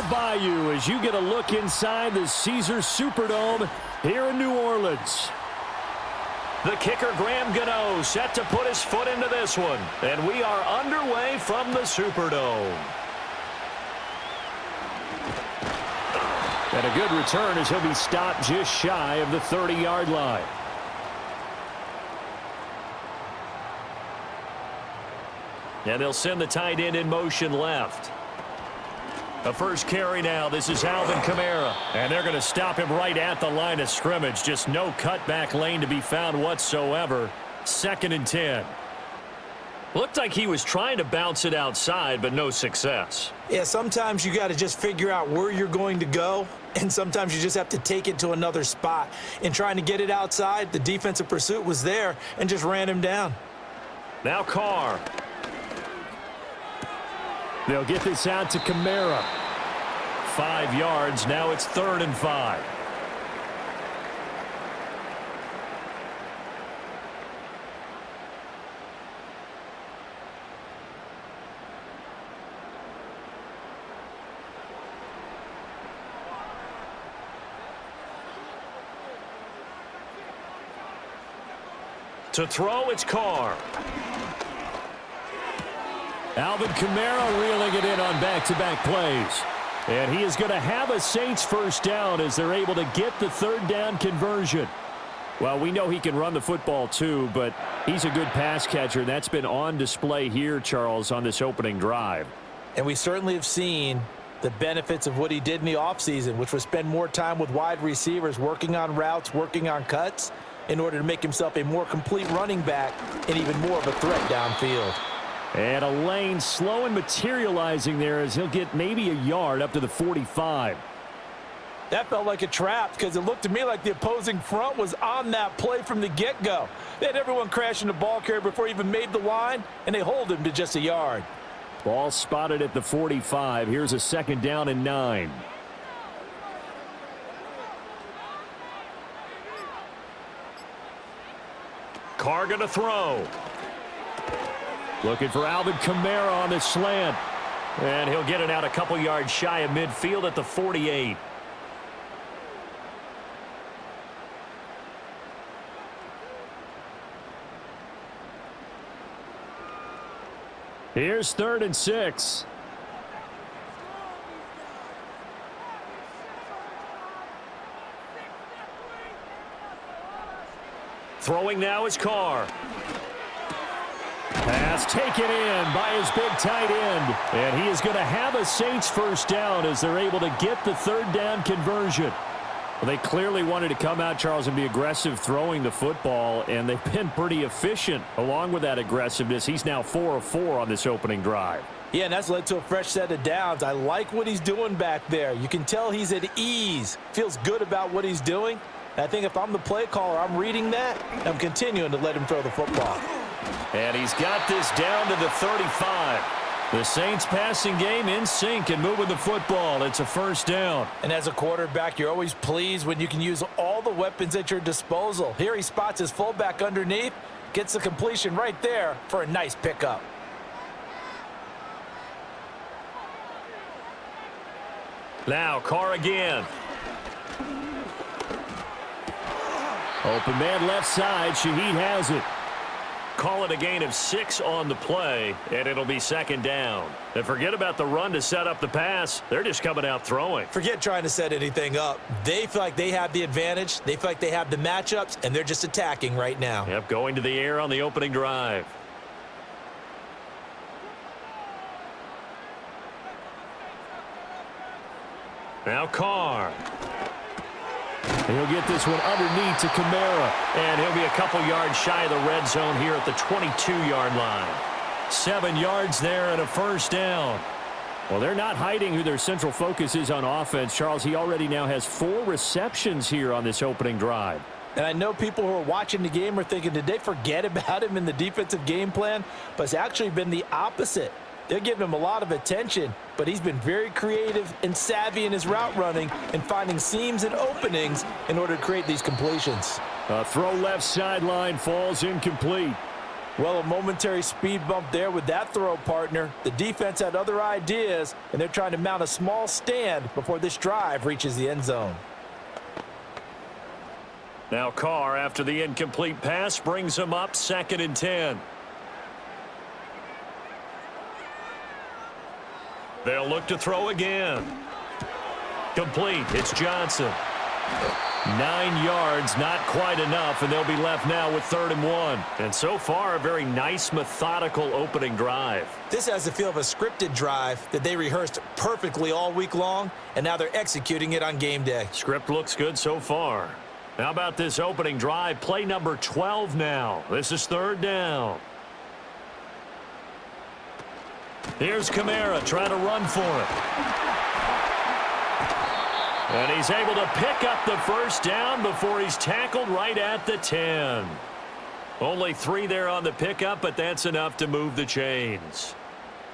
by you as you get a look inside the Caesars Superdome here in New Orleans. The kicker, Graham Gano, set to put his foot into this one. And we are underway from the Superdome. And a good return as he'll be stopped just shy of the 30-yard line. And they'll send the tight end in motion left. The first carry now. This is Alvin Kamara. And they're going to stop him right at the line of scrimmage. Just no cutback lane to be found whatsoever. 2nd and 10. Looked like he was trying to bounce it outside, but no success. Yeah, sometimes you got to just figure out where you're going to go, and sometimes you just have to take it to another spot. In trying to get it outside, the defensive pursuit was there and just ran him down. Now Carr. They'll get this out to Kamara. 5 yards. Now it's 3rd and 5. To throw, it's Carr. Alvin Kamara reeling it in on back-to-back plays. And he is going to have a Saints first down as they're able to get the 3rd down conversion. Well, we know he can run the football too, but he's a good pass catcher. And that's been on display here, Charles, on this opening drive. And we certainly have seen the benefits of what he did in the offseason, which was spend more time with wide receivers, working on routes, working on cuts, in order to make himself a more complete running back and even more of a threat downfield. And a lane slow and materializing there as he'll get maybe a yard up to the 45. That felt like a trap because it looked to me like the opposing front was on that play from the get-go. They had everyone crashing the ball carrier before he even made the line, and they hold him to just a yard. Ball spotted at the 45. Here's a 2nd down and 9. Carr going to throw. Looking for Alvin Kamara on the slant. And he'll get it out a couple yards shy of midfield at the 48. Here's 3rd and 6. Throwing now is Carr. Pass taken in by his big tight end. And he is going to have a Saints first down as they're able to get the 3rd down conversion. Well, they clearly wanted to come out, Charles, and be aggressive throwing the football, and they've been pretty efficient along with that aggressiveness. He's now 4 of 4 on this opening drive. Yeah, and that's led to a fresh set of downs. I like what he's doing back there. You can tell he's at ease. Feels good about what he's doing. And I think if I'm the play caller, I'm reading that. I'm continuing to let him throw the football. And he's got this down to the 35. The Saints passing game in sync and moving the football. It's a first down. And as a quarterback, you're always pleased when you can use all the weapons at your disposal. Here he spots his fullback underneath, gets the completion right there for a nice pickup. Now Carr again. Open man left side. Shaheed has it. Call it a gain of 6 on the play, and it'll be 2nd down. And forget about the run to set up the pass. They're just coming out throwing. Forget trying to set anything up. They feel like they have the advantage. They feel like they have the matchups, and they're just attacking right now. Yep, going to the air on the opening drive. Now Carr. He'll get this one underneath to Kamara. And he'll be a couple yards shy of the red zone here at the 22-yard line. 7 yards there and a first down. Well, they're not hiding who their central focus is on offense. Charles, he already now has 4 receptions here on this opening drive. And I know people who are watching the game are thinking, did they forget about him in the defensive game plan? But it's actually been the opposite. They're giving him a lot of attention, but he's been very creative and savvy in his route running and finding seams and openings in order to create these completions. A throw left sideline falls incomplete. Well, a momentary speed bump there with that throw, partner. The defense had other ideas, and they're trying to mount a small stand before this drive reaches the end zone. Now Carr, after the incomplete pass, brings him up 2nd and 10. They'll look to throw again. Complete. It's Johnson. 9 yards, not quite enough, and they'll be left now with 3rd and 1. And so far, a very nice, methodical opening drive. This has the feel of a scripted drive that they rehearsed perfectly all week long, and now they're executing it on game day. Script looks good so far. How about this opening drive? Play number 12 now. This is 3rd down. Here's Kamara trying to run for it. And he's able to pick up the 1st down before he's tackled right at the 10. Only 3 there on the pickup, but that's enough to move the chains.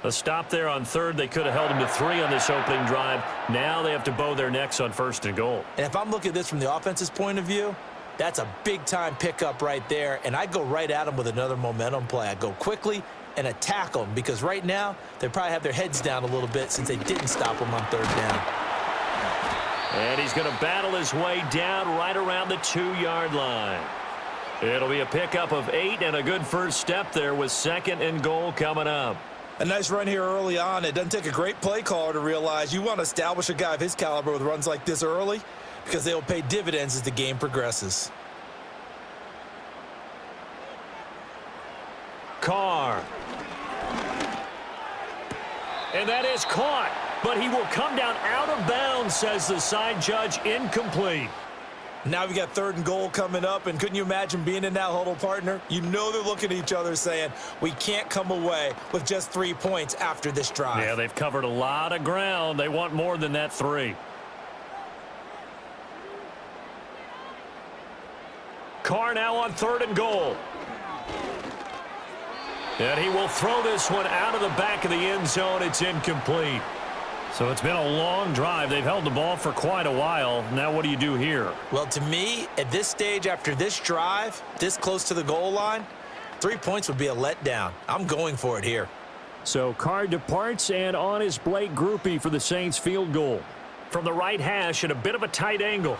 A stop there on 3rd. They could have held him to 3 on this opening drive. Now they have to bow their necks on 1st and goal. And if I'm looking at this from the offense's point of view, that's a big-time pickup right there, and I go right at them with another momentum play. I go quickly and attack them because right now they probably have their heads down a little bit since they didn't stop them on 3rd down. And he's going to battle his way down right around the 2-yard line. It'll be a pickup of 8 and a good first step there with 2nd and goal coming up. A nice run here early on. It doesn't take a great play caller to realize you want to establish a guy of his caliber with runs like this early because they'll pay dividends as the game progresses. Carr. And that is caught, but he will come down out of bounds, says the side judge. Incomplete. Now we got 3rd and goal coming up, and couldn't you imagine being in that huddle, partner? You know they're looking at each other saying, we can't come away with just 3 points after this drive. Yeah, they've covered a lot of ground. They want more than that 3. Carr now on 3rd and goal. And he will throw this one out of the back of the end zone. It's incomplete. So it's been a long drive. They've held the ball for quite a while. Now what do you do here? Well, to me, at this stage after this drive, this close to the goal line, 3 points would be a letdown. I'm going for it here. So Carr departs, and on is Blake Groupie for the Saints field goal. From the right hash at a bit of a tight angle.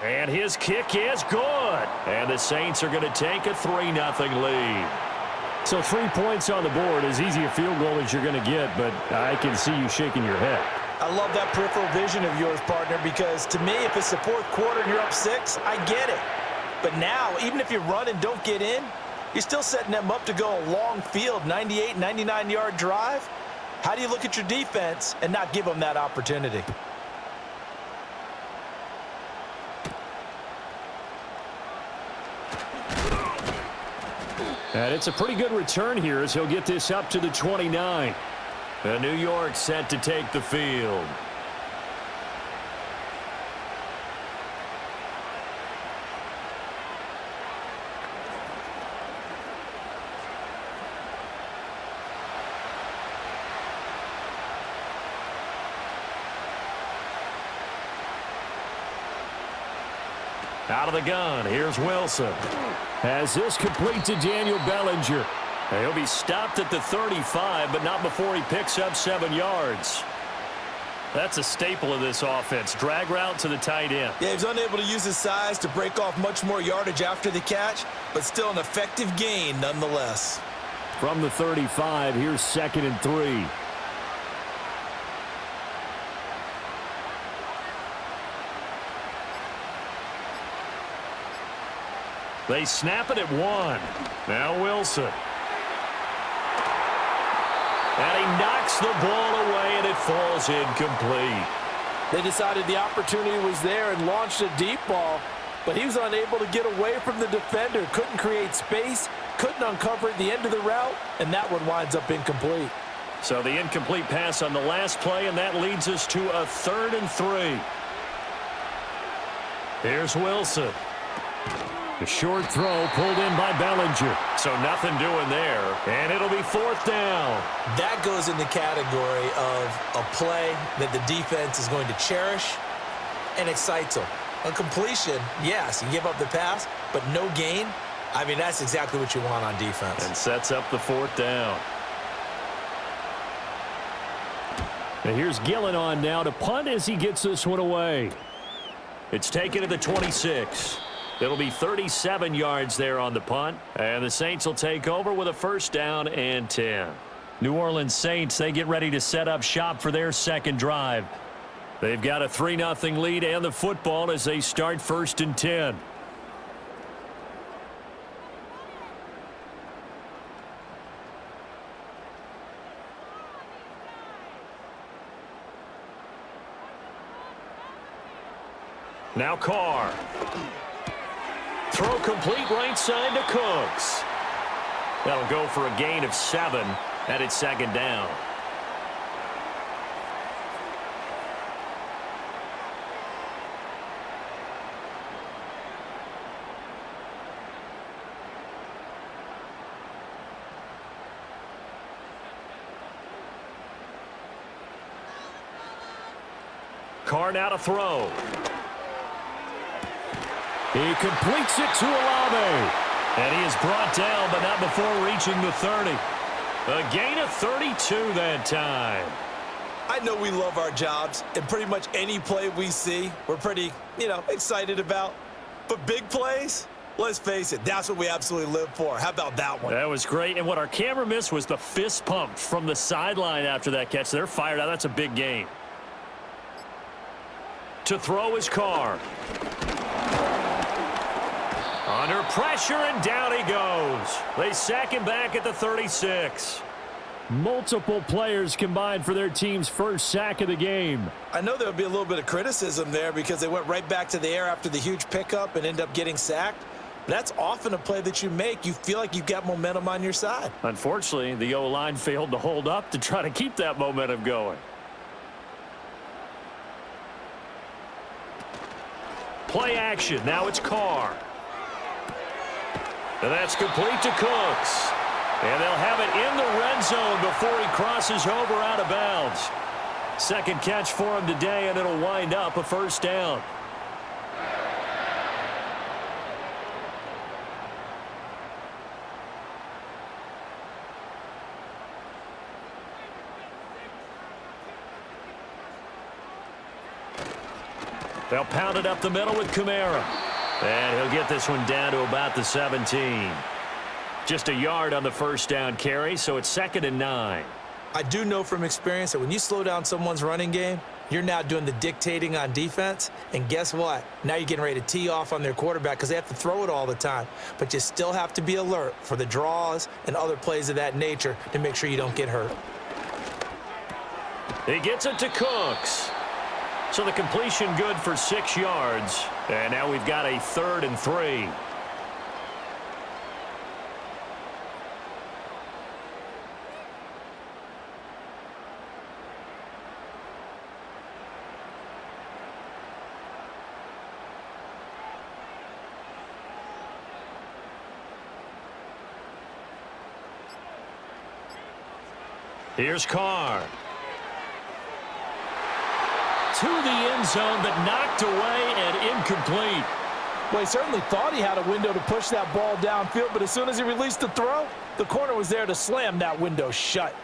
And his kick is good. And the Saints are going to take a 3-0 lead. So 3 points on the board, as easy a field goal as you're going to get, but I can see you shaking your head. I love that peripheral vision of yours, partner, because to me, if it's the 4th quarter and you're up 6, I get it. But now, even if you run and don't get in, you're still setting them up to go a long field, 98, 99-yard drive. How do you look at your defense and not give them that opportunity? And it's a pretty good return here as he'll get this up to the 29. And New York set to take the field. Out of the gun, here's Wilson. As this complete to Daniel Bellinger. He'll be stopped at the 35, but not before he picks up 7 yards. That's a staple of this offense. Drag route to the tight end. Yeah, he was unable to use his size to break off much more yardage after the catch, but still an effective gain nonetheless. From the 35, here's 2nd and 3. They snap it at 1. Now Wilson. And he knocks the ball away, and it falls incomplete. They decided the opportunity was there and launched a deep ball, but he was unable to get away from the defender. Couldn't create space, couldn't uncover at the end of the route, and that one winds up incomplete. So the incomplete pass on the last play, and that leads us to a 3rd and 3. Here's Wilson. The short throw pulled in by Bellinger. So nothing doing there. And it'll be 4th down. That goes in the category of a play that the defense is going to cherish and excites them. On completion, yes, you give up the pass, but no gain. I mean, that's exactly what you want on defense. And sets up the 4th down. And here's Gillen on now to punt as he gets this one away. It's taken to the 26. It'll be 37 yards there on the punt. And the Saints will take over with a 1st down and 10. New Orleans Saints, they get ready to set up shop for their second drive. They've got a 3-0 lead and the football as they start 1st and 10. Now Carr. Throw complete right side to Cooks. That'll go for a gain of 7, and it's 2nd down. Carr now to throw. He completes it to Olave. And he is brought down, but not before reaching the 30. A gain of 32 that time. I know we love our jobs, and pretty much any play we see, we're pretty, excited about. But big plays, let's face it, that's what we absolutely live for. How about that one? That was great, and what our camera missed was the fist pump from the sideline after that catch. They're fired out. That's a big gain. To throw his Carr. Under pressure, and down he goes. They sack him back at the 36. Multiple players combined for their team's first sack of the game. I know there'll be a little bit of criticism there because they went right back to the air after the huge pickup and end up getting sacked. That's often a play that you make. You feel like you've got momentum on your side. Unfortunately, the O-line failed to hold up to try to keep that momentum going. Play action. Now it's Carr. And that's complete to Cooks. And they'll have it in the red zone before he crosses over out of bounds. Second catch for him today, and it'll wind up a 1st down. They'll pound it up the middle with Kamara. And he'll get this one down to about the 17. Just a yard on the 1st down carry, so it's 2nd and 9. I do know from experience that when you slow down someone's running game, you're now doing the dictating on defense. And guess what? Now you're getting ready to tee off on their quarterback because they have to throw it all the time. But you still have to be alert for the draws and other plays of that nature to make sure you don't get hurt. He gets it to Cooks. So the completion good for 6 yards. And now we've got a 3rd and 3. Here's Carr. To the end zone, but knocked away and incomplete. Well, he certainly thought he had a window to push that ball downfield, but as soon as he released the throw, the corner was there to slam that window shut.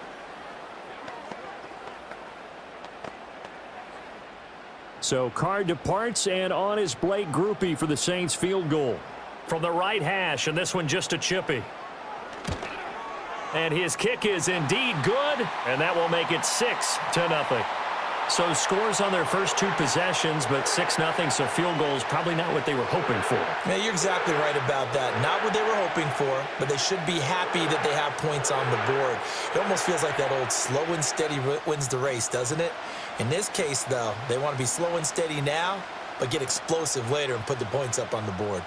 So Carr departs, and on is Blake Groupie for the Saints field goal. From the right hash, and this one just a chippy. And his kick is indeed good, and that will make it 6-0. So scores on their first 2 possessions, but 6-0, so field goal is probably not what they were hoping for. Yeah, you're exactly right about that. Not what they were hoping for, but they should be happy that they have points on the board. It almost feels like that old slow and steady wins the race, doesn't it? In this case, though, they want to be slow and steady now, but get explosive later and put the points up on the board.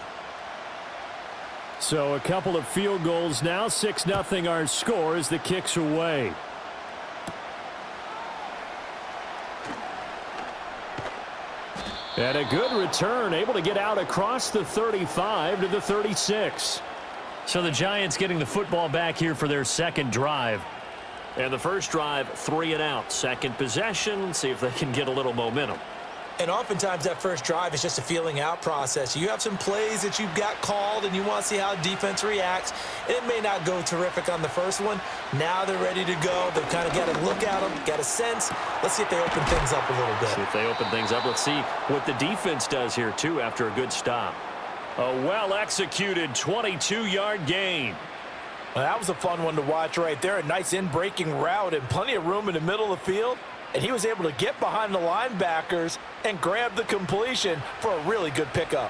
So a couple of field goals now, 6-0 our score as the kick's away. And a good return, able to get out across the 35 to the 36. So the Giants getting the football back here for their second drive. And the first drive, 3 and out. Second possession, see if they can get a little momentum. And oftentimes that first drive is just a feeling out process. You have some plays that you've got called and you want to see how defense reacts. It may not go terrific on the first one. Now they're ready to go. They've kind of got to look at them, got a sense. Let's see if they open things up a little bit. See if they open things up. Let's see what the defense does here, too, after a good stop. A well-executed 22-yard gain. Well, that was a fun one to watch right there. A nice in-breaking route and plenty of room in the middle of the field. And he was able to get behind the linebackers and grab the completion for a really good pickup.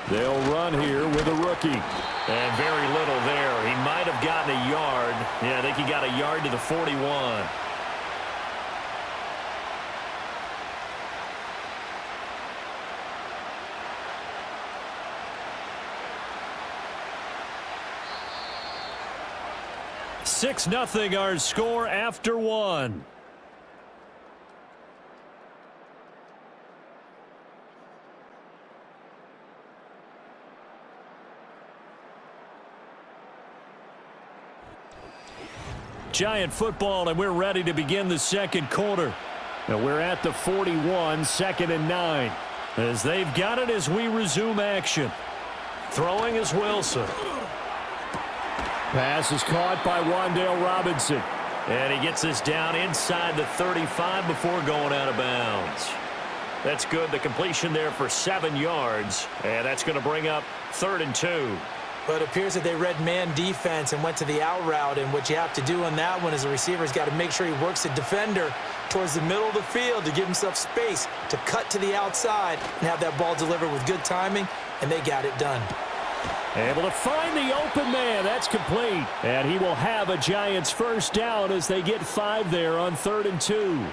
They'll run here with a rookie. And very little there. He might have gotten a yard. Yeah, I think he got a yard to the 41. Six nothing our score after one. Giant football, and we're ready to begin the second quarter. Now we're at the 41, 2nd and 9. As they've got it as we resume action. Throwing is Wilson. Pass is caught by Wan'Dale Robinson. And he gets this down inside the 35 before going out of bounds. That's good. The completion there for 7 yards. And that's going to bring up 3rd and 2. But it appears that they read man defense and went to the out route. And what you have to do on that one is the receiver's got to make sure he works the defender towards the middle of the field to give himself space to cut to the outside and have that ball delivered with good timing. And they got it done. Able to find the open man. That's complete. And he will have a Giants first down as they get 5 there on 3rd and 2.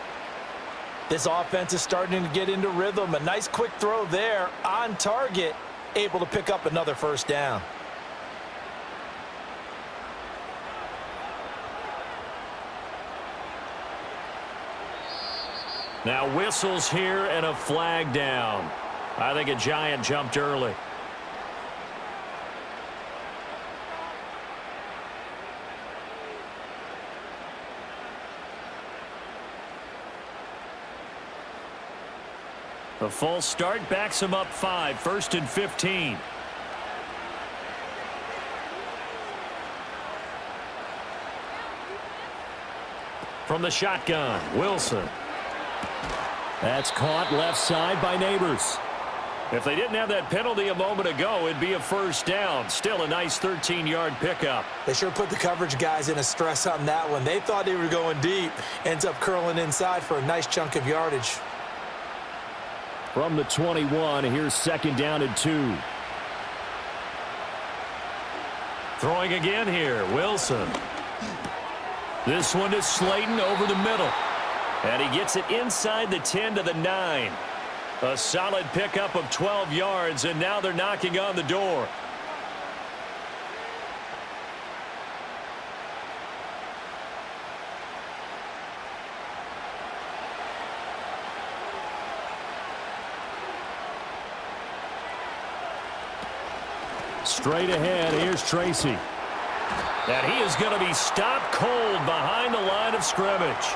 This offense is starting to get into rhythm. A nice quick throw there on target. Able to pick up another first down. Now whistles here and a flag down. I think a Giant jumped early. The false start backs him up 5, 1st and 15. From the shotgun, Wilson. That's caught left side by Neighbors. If they didn't have that penalty a moment ago, it'd be a first down. Still a nice 13-yard pickup. They sure put the coverage guys in a stress on that one. They thought they were going deep. Ends up curling inside for a nice chunk of yardage. From the 21, here's 2nd down and 2. Throwing again here, Wilson. This one is Slayton over the middle. And he gets it inside the 10 to the 9. A solid pickup of 12 yards, and now they're knocking on the door. Straight ahead, here's Tracy. And he is going to be stopped cold behind the line of scrimmage.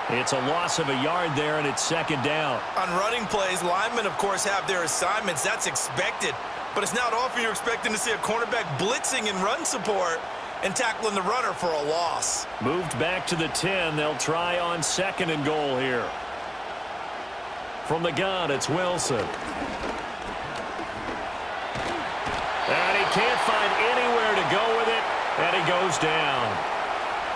It's a loss of a yard there, and it's 2nd down. On running plays, linemen, of course, have their assignments. That's expected. But it's not often you're expecting to see a cornerback blitzing in run support and tackling the runner for a loss. Moved back to the 10. They'll try on 2nd and goal here. From the gun, it's Wilson. And he can't find anywhere to go with it, and he goes down.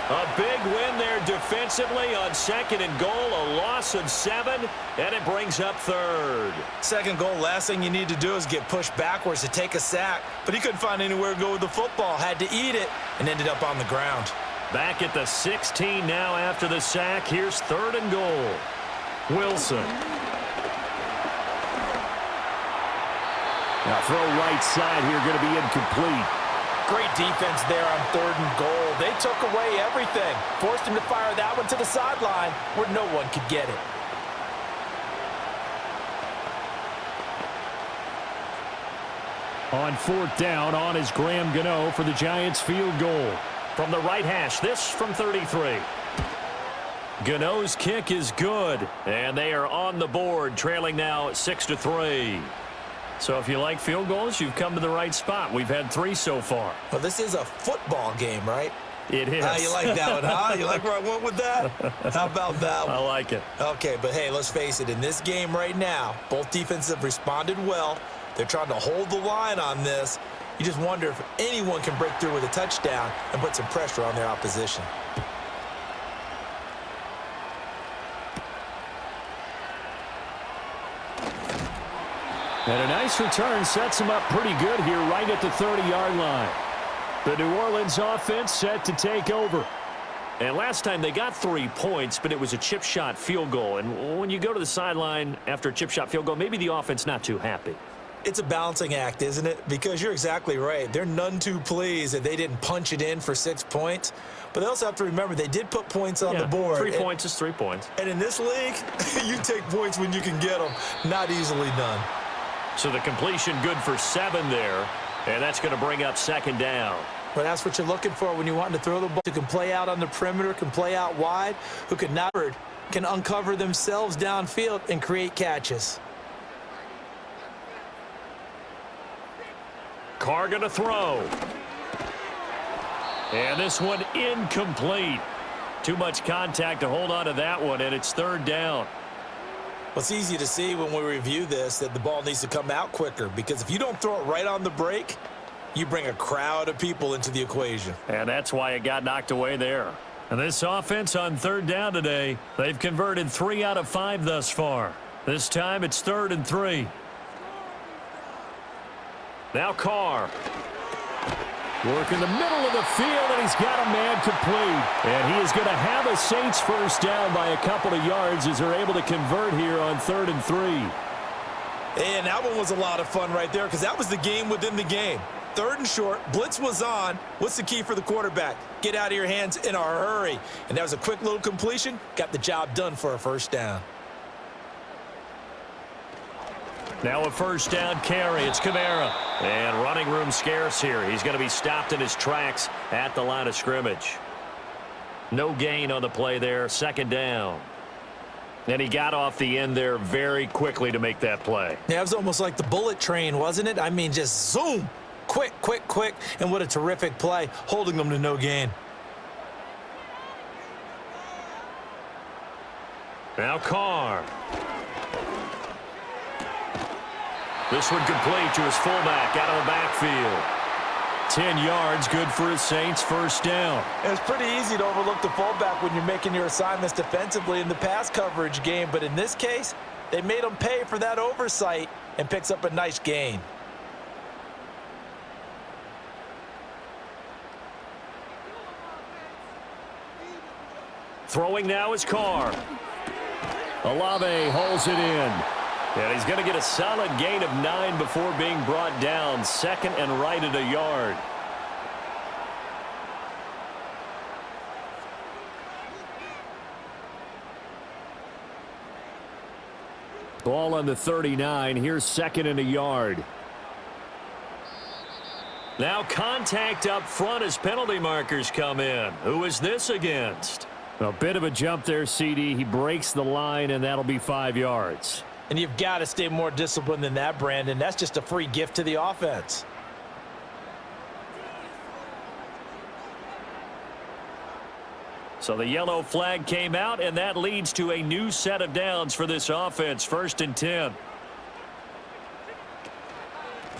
A big win there defensively on 2nd and goal, a loss of 7, and it brings up 3rd. 2nd goal, last thing you need to do is get pushed backwards to take a sack, but he couldn't find anywhere to go with the football, had to eat it, and ended up on the ground. Back at the 16 now after the sack. Here's 3rd and goal. Wilson. Now throw right side here, going to be incomplete. Great defense there on 3rd and goal. They took away everything. Forced him to fire that one to the sideline where no one could get it. On 4th down, on is Graham Gano for the Giants field goal. From the right hash, this from 33. Gano's kick is good, and they are on the board, trailing now 6-3. So if you like field goals, you've come to the right spot. We've had 3 so far. Well, this is a football game, right? It is. You like that one, huh? You like where I went with that? How about that one? I like it. Okay, but hey, let's face it. In this game right now, both defenses have responded well. They're trying to hold the line on this. You just wonder if anyone can break through with a touchdown and put some pressure on their opposition. And a nice return sets them up pretty good here right at the 30-yard line. The New Orleans offense set to take over. And last time they got 3 points, but it was a chip shot field goal. And when you go to the sideline after a chip shot field goal, maybe the offense not too happy. It's a balancing act, isn't it? Because you're exactly right. They're none too pleased that they didn't punch it in for 6 points. But they also have to remember they did put points on the board. 3 points is 3 points. And in this league, you take points when you can get them. Not easily done. So the completion good for 7 there. And that's going to bring up 2nd down. But that's what you're looking for when you want to throw the ball. Who can play out on the perimeter, can play out wide, who can uncover themselves downfield and create catches. Carr going to throw. And this one incomplete. Too much contact to hold on to that one, and it's 3rd down. Well, it's easy to see when we review this that the ball needs to come out quicker, because if you don't throw it right on the break, you bring a crowd of people into the equation. And that's why it got knocked away there. And this offense on 3rd down today, they've converted 3 out of 5 thus far. This time it's 3rd and 3. Now Carr. Work in the middle of the field, and he's got a man complete. And he is going to have a Saints first down by a couple of yards as they're able to convert here on 3rd and 3. And that one was a lot of fun right there, because that was the game within the game. 3rd and short, blitz was on. What's the key for the quarterback? Get out of your hands in a hurry. And that was a quick little completion. Got the job done for a first down. Now a first down carry. It's Kamara. And running room scarce here. He's going to be stopped in his tracks at the line of scrimmage. No gain on the play there. 2nd down. And he got off the end there very quickly to make that play. Yeah, it was almost like the bullet train, wasn't it? I mean, just zoom. Quick, quick, quick. And what a terrific play, holding them to no gain. Now Carr. This one complete to his fullback out of the backfield. 10 yards, good for his Saints, first down. It's pretty easy to overlook the fullback when you're making your assignments defensively in the pass coverage game, but in this case, they made him pay for that oversight and picks up a nice gain. Throwing now is Carr. Olave holds it in. And he's going to get a solid gain of 9 before being brought down. 2nd and right at a yard. Ball on the 39. Here's 2nd and a yard. Now contact up front as penalty markers come in. Who is this against? A bit of a jump there, CD. He breaks the line, and that'll be 5 yards. And you've got to stay more disciplined than that, Brandon. That's just a free gift to the offense. So the yellow flag came out, and that leads to a new set of downs for this offense. 1st and 10.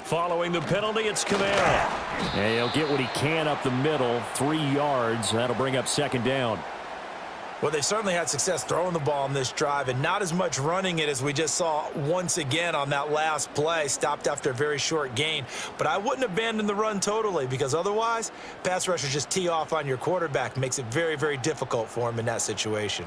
Following the penalty, it's Kamara. And he'll get what he can up the middle, 3 yards. That'll bring up 2nd down. Well, they certainly had success throwing the ball in this drive and not as much running it as we just saw once again on that last play. Stopped after a very short gain. But I wouldn't abandon the run totally, because otherwise, pass rushers just tee off on your quarterback. Makes it very, very difficult for him in that situation.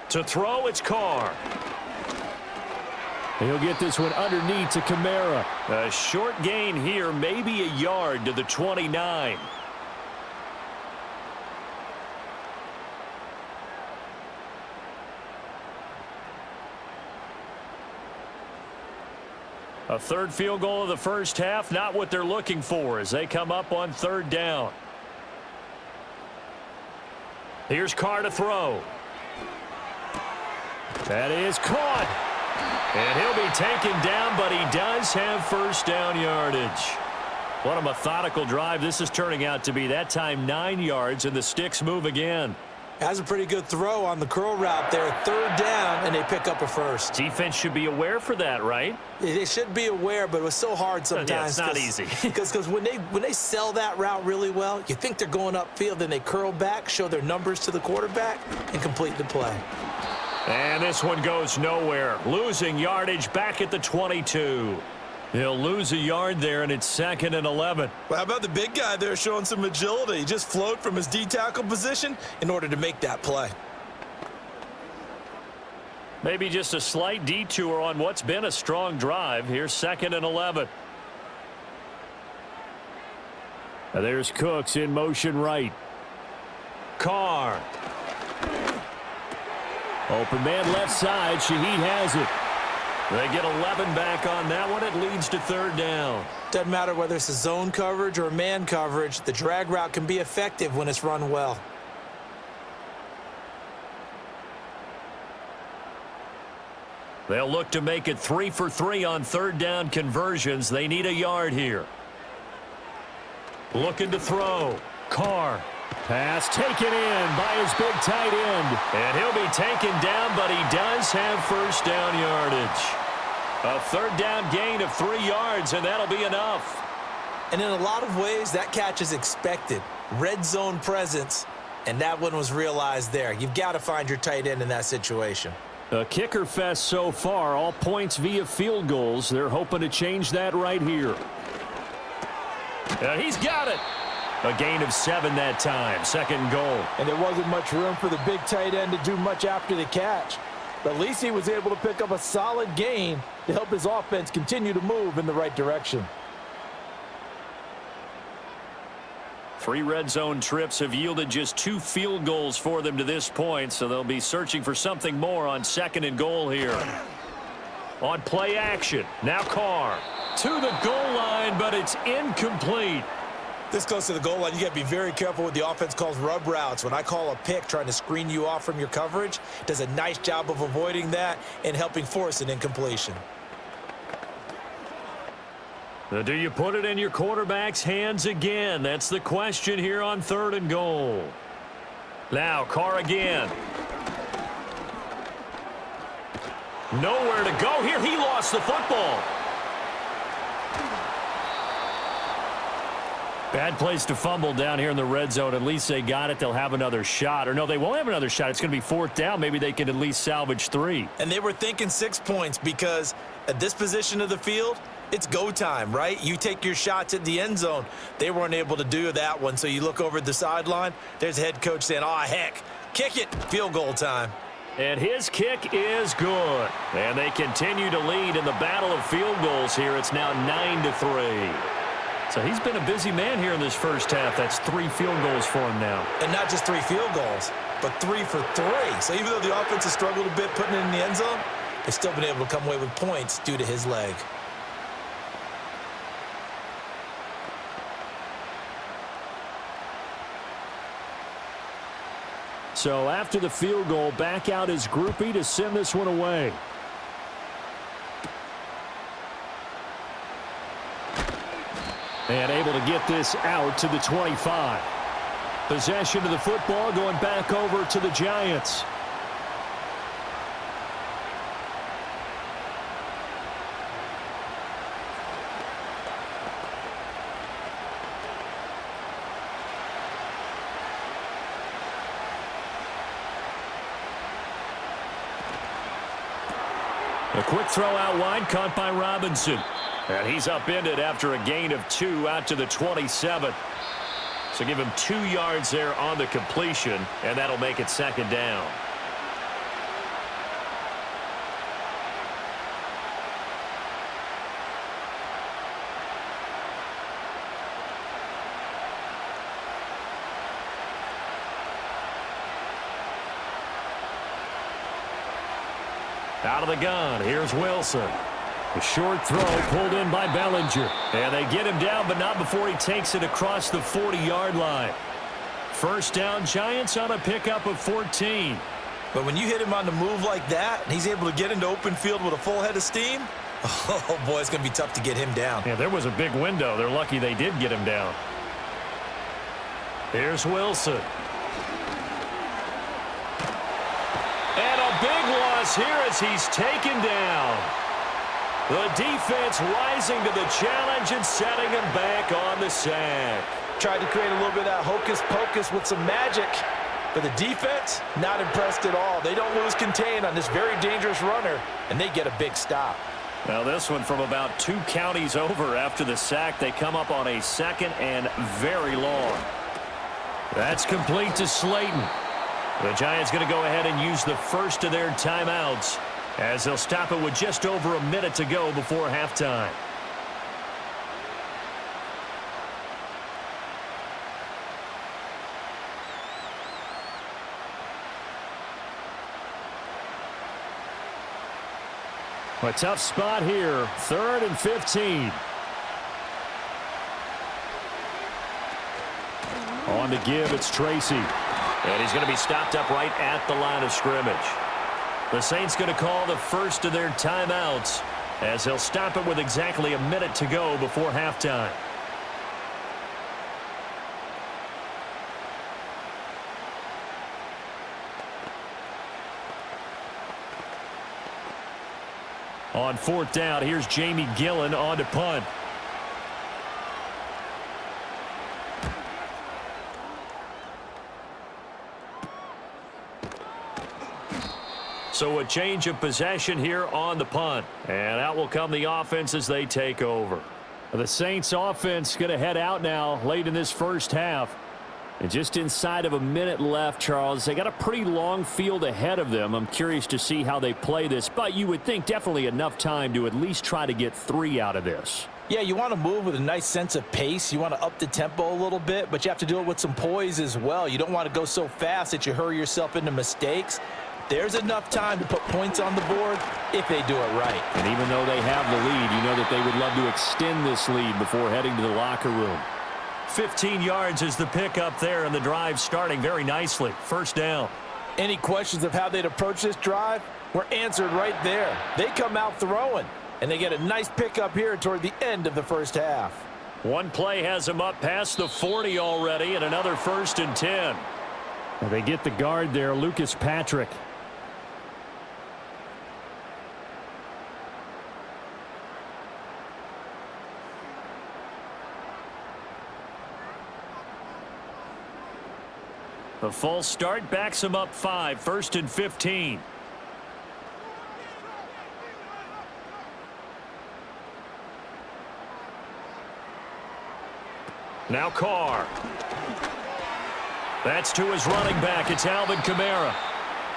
To throw, it's Carr. He'll get this one underneath to Kamara. A short gain here, maybe a yard to the 29. A third field goal of the first half, not what they're looking for as they come up on third down. Here's Carr to throw. That is caught. And he'll be taken down, but he does have first down yardage. What a methodical drive this is turning out to be. That time 9 yards, and the sticks move again. Has a pretty good throw on the curl route there. Third down, and they pick up a first. Defense should be aware for that, right? They should be aware, but it was so hard sometimes. Yeah, it's not easy. Because when they sell that route really well, you think they're going upfield, then they curl back, show their numbers to the quarterback, and complete the play. And this one goes nowhere. Losing yardage back at the 22. He'll lose a yard there, and it's 2nd and 11. Well, how about the big guy there showing some agility? He just flowed from his D-tackle position in order to make that play. Maybe just a slight detour on what's been a strong drive. Here's 2nd and 11. Now there's Cooks in motion right. Carr. Open man left side. Shaheed has it. They get 11 back on that one. It leads to third down. Doesn't matter whether it's a zone coverage or man coverage. The drag route can be effective when it's run well. They'll look to make it 3 for 3 on third down conversions. They need a yard here. Looking to throw. Carr. Pass taken in by his big tight end. And he'll be taken down, but he does have first down yardage. A third down gain of 3 yards, and that'll be enough. And in a lot of ways, that catch is expected. Red zone presence, and that one was realized there. You've got to find your tight end in that situation. A kicker fest so far, all points via field goals. They're hoping to change that right here. He's got it. A gain of 7 that time. 2nd and goal. And there wasn't much room for the big tight end to do much after the catch. But at least he was able to pick up a solid gain to help his offense continue to move in the right direction. 3 red zone trips have yielded just 2 field goals for them to this point, so they'll be searching for something more on 2nd and goal here. On play action, now Carr to the goal line, but it's incomplete. This goes to the goal line. You got to be very careful with the offense calls rub routes. When I call a pick trying to screen you off from your coverage, does a nice job of avoiding that and helping force an incompletion. Do you put it in your quarterback's hands again? That's the question here on 3rd and goal. Now Carr again. Nowhere to go here. He lost the football. Bad place to fumble down here in the red zone. At least they got it. They'll have another shot. Or no, they won't have another shot. It's going to be 4th down. Maybe they can at least salvage 3. And they were thinking 6 points because at this position of the field, it's go time, right? You take your shots at the end zone. They weren't able to do that one. So you look over at the sideline. There's the head coach saying, oh, heck, kick it. Field goal time. And his kick is good. And they continue to lead in the battle of field goals here. It's now 9-3. So he's been a busy man here in this first half. That's 3 field goals for him now. And not just 3 field goals, but 3 for 3. So even though the offense has struggled a bit putting it in the end zone, they've still been able to come away with points due to his leg. So after the field goal, back out is Groupie to send this one away. And able to get this out to the 25. Possession of the football going back over to the Giants. A quick throw out wide, caught by Robinson. And he's upended after a gain of 2 out to the 27. So give him 2 yards there on the completion, and that'll make it 2nd down. Out of the gun, here's Wilson. A short throw pulled in by Bellinger. And they get him down, but not before he takes it across the 40-yard line. First down, Giants on a pickup of 14. But when you hit him on the move like that, and he's able to get into open field with a full head of steam, oh, boy, it's going to be tough to get him down. Yeah, there was a big window. They're lucky they did get him down. Here's Wilson. And a big loss here as he's taken down. The defense rising to the challenge and setting him back on the sack. Tried to create a little bit of that hocus-pocus with some magic. But the defense, not impressed at all. They don't lose contain on this very dangerous runner, and they get a big stop. Now this one from about 2 counties over after the sack. They come up on a 2nd and very long. That's complete to Slayton. The Giants going to go ahead and use the first of their timeouts as they'll stop it with just over a minute to go before halftime. A tough spot here, 3rd and 15. On to give, it's Tracy. And he's going to be stopped up right at the line of scrimmage. The Saints going to call the first of their timeouts as they'll stop it with exactly a minute to go before halftime. On 4th down, here's Jamie Gillen on to punt. So a change of possession here on the punt. And out will come the offense as they take over. The Saints offense going to head out now late in this first half. And just inside of a minute left, Charles, they got a pretty long field ahead of them. I'm curious to see how they play this, but you would think definitely enough time to at least try to get 3 out of this. Yeah, you want to move with a nice sense of pace. You want to up the tempo a little bit, but you have to do it with some poise as well. You don't want to go so fast that you hurry yourself into mistakes. There's enough time to put points on the board if they do it right. And even though they have the lead, you know that they would love to extend this lead before heading to the locker room. 15 yards is the pickup there, and the drive starting very nicely. First down. Any questions of how they'd approach this drive were answered right there. They come out throwing, and they get a nice pickup here toward the end of the first half. One play has them up past the 40 already, and another 1st and 10. And they get the guard there, Lucas Patrick. The false start backs him up 5, 1st and 15. Now Carr. That's to his running back. It's Alvin Kamara.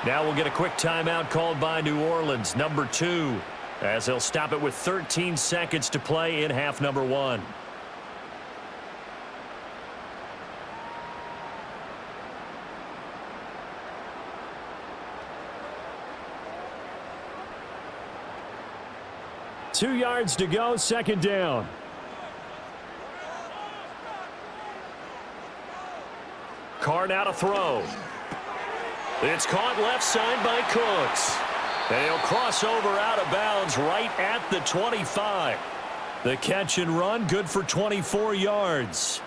Now we'll get a quick timeout called by New Orleans, number 2, as they'll stop it with 13 seconds to play in half number 1. Two yards to go, 2nd down. Carr now to throw. It's caught left side by Cooks. They'll cross over out of bounds right at the 25. The catch and run good for 24 yards.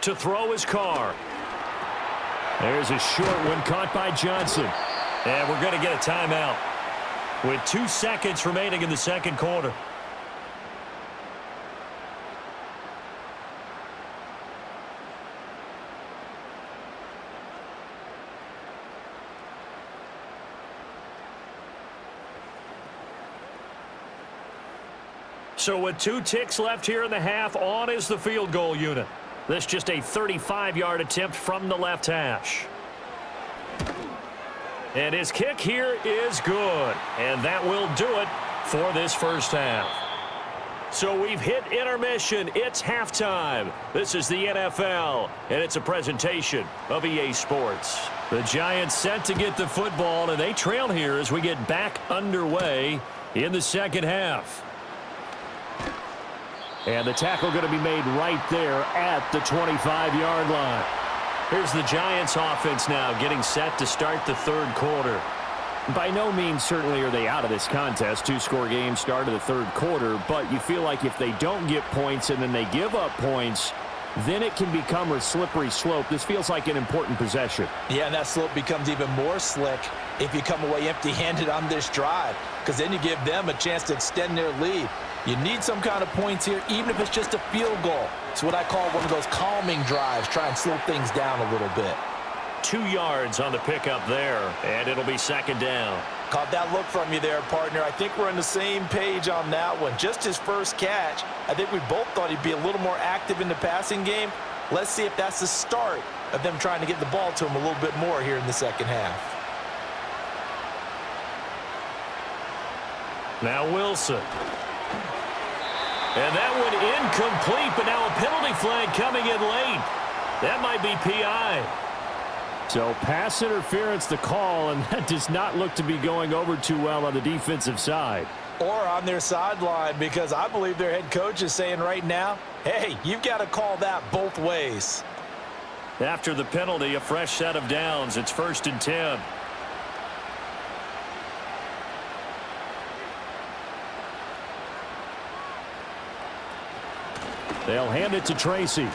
To throw his Carr. There's a short one caught by Johnson. And we're going to get a timeout with 2 seconds remaining in the second quarter. So with 2 ticks left here in the half, on is the field goal unit. This just a 35-yard attempt from the left hash. And his kick here is good. And that will do it for this first half. So we've hit intermission. It's halftime. This is the NFL, and it's a presentation of EA Sports. The Giants set to get the football, and they trail here as we get back underway in the second half. And the tackle going to be made right there at the 25-yard line. Here's the Giants offense now getting set to start the third quarter. By no means certainly are they out of this contest. Two-score game start of the third quarter, but you feel like if they don't get points and then they give up points, then it can become a slippery slope. This feels like an important possession. Yeah, and that slope becomes even more slick if you come away empty-handed on this drive, because then you give them a chance to extend their lead. You need some kind of points here, even if it's just a field goal. It's what I call one of those calming drives. Try and slow things down a little bit. 2 yards on the pickup there, and it'll be second down. Caught that look from you there, partner. I think we're on the same page on that one. Just his first catch. I think we both thought he'd be a little more active in the passing game. Let's see if that's the start of them trying to get the ball to him a little bit more here in the second half. Now Wilson. And that one incomplete, but now a penalty flag coming in late. That might be PI. So pass interference the call, and that does not look to be going over too well on the defensive side. Or on their sideline, because I believe their head coach is saying right now, hey, you've got to call that both ways. After the penalty, a fresh set of downs. It's 1st and 10. They'll hand it to Tracy.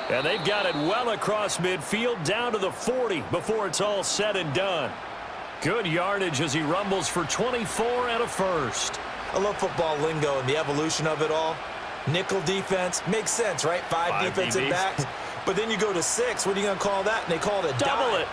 And they've got it well across midfield down to the 40 before it's all said and done. Good yardage as he rumbles for 24 and a first. I love football lingo and the evolution of it all. Nickel defense makes sense, right? Five defensive backs. But then you go to 6. What are you going to call that? And they call it a dime.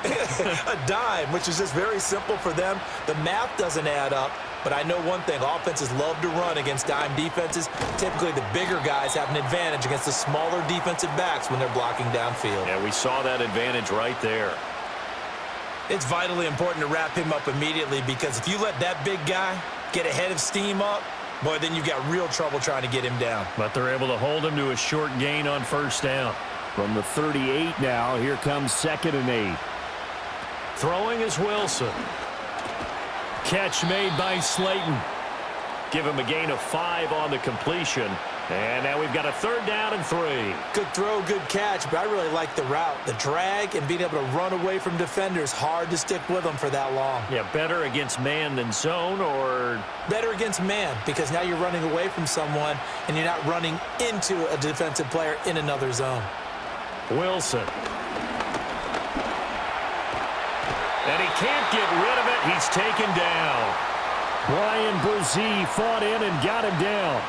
A dime, which is just very simple for them. The math doesn't add up. But I know one thing, offenses love to run against dime defenses. Typically, the bigger guys have an advantage against the smaller defensive backs when they're blocking downfield. Yeah, we saw that advantage right there. It's vitally important to wrap him up immediately, because if you let that big guy get ahead of steam up, boy, then you've got real trouble trying to get him down. But they're able to hold him to a short gain on first down. From the 38 now, here comes 2nd and 8. Throwing is Wilson. Catch made by Slayton. Give him a gain of 5 on the completion. And now we've got a 3rd down and 3. Good throw, good catch, but I really like the route. The drag and being able to run away from defenders, hard to stick with them for that long. Yeah, better against man than zone, or? Better against man, because now you're running away from someone and you're not running into a defensive player in another zone. Wilson. And he can't get rid of it. He's taken down. Brian Brzee fought in and got him down.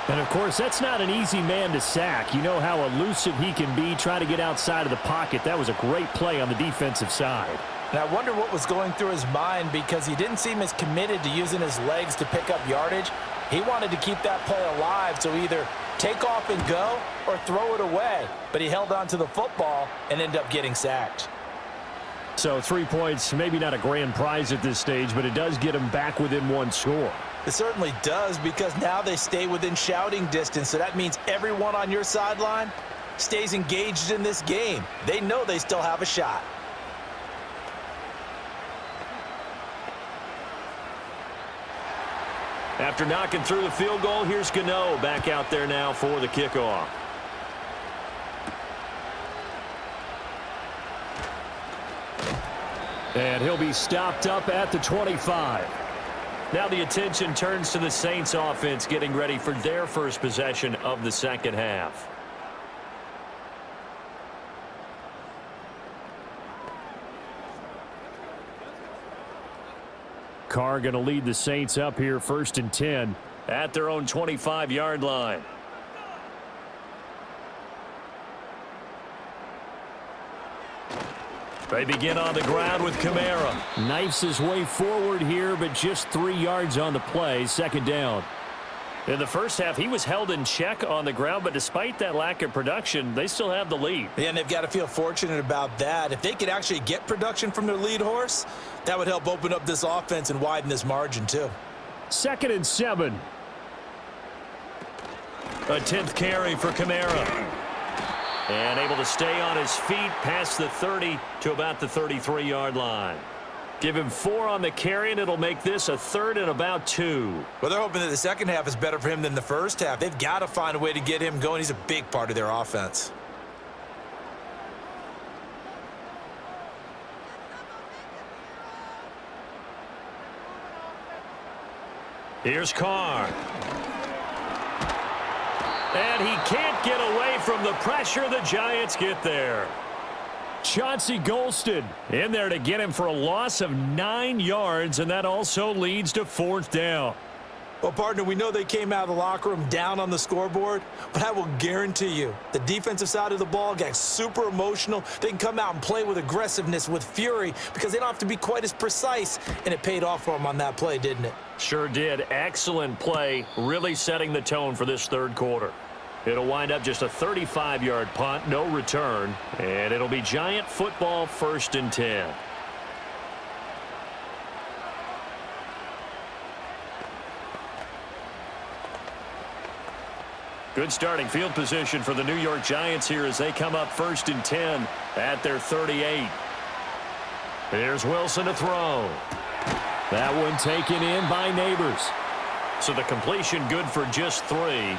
And, of course, that's not an easy man to sack. You know how elusive he can be trying to get outside of the pocket. That was a great play on the defensive side. And I wonder what was going through his mind, because he didn't seem as committed to using his legs to pick up yardage. He wanted to keep that play alive, so either take off and go or throw it away. But he held on to the football and ended up getting sacked. So 3 points, maybe not a grand prize at this stage, but it does get him back within 1 score. It certainly does, because now they stay within shouting distance, so that means everyone on your sideline stays engaged in this game. They know they still have a shot. After knocking through the field goal, here's Gano back out there now for the kickoff. And he'll be stopped up at the 25. Now the attention turns to the Saints offense getting ready for their first possession of the second half. Carr going to lead the Saints up here 1st and 10 at their own 25-yard line. They begin on the ground with Kamara. Knifes his way forward here, but just 3 yards on the play. 2nd down. In the first half, he was held in check on the ground, but despite that lack of production, they still have the lead. Yeah, and they've got to feel fortunate about that. If they could actually get production from their lead horse, that would help open up this offense and widen this margin too. 2nd and 7. A 10th carry for Kamara. And able to stay on his feet past the 30 to about the 33-yard line. Give him 4 on the carry, and it'll make this a 3rd and about 2. Well, they're hoping that the second half is better for him than the first half. They've got to find a way to get him going. He's a big part of their offense. Here's Carr. And he can't get away from the pressure. The Giants get there. Chauncey Golston in there to get him for a loss of 9 yards, and that also leads to 4th down. Well, partner, we know they came out of the locker room down on the scoreboard, but I will guarantee you the defensive side of the ball got super emotional. They can come out and play with aggressiveness, with fury, because they don't have to be quite as precise, and it paid off for them on that play, didn't it? Sure did. Excellent play, really setting the tone for this 3rd quarter. It'll wind up just a 35-yard punt, no return, and it'll be Giant football 1st and 10. Good starting field position for the New York Giants here as they come up 1st and 10 at their 38. Here's Wilson to throw. That one taken in by Neighbors. So the completion good for just 3.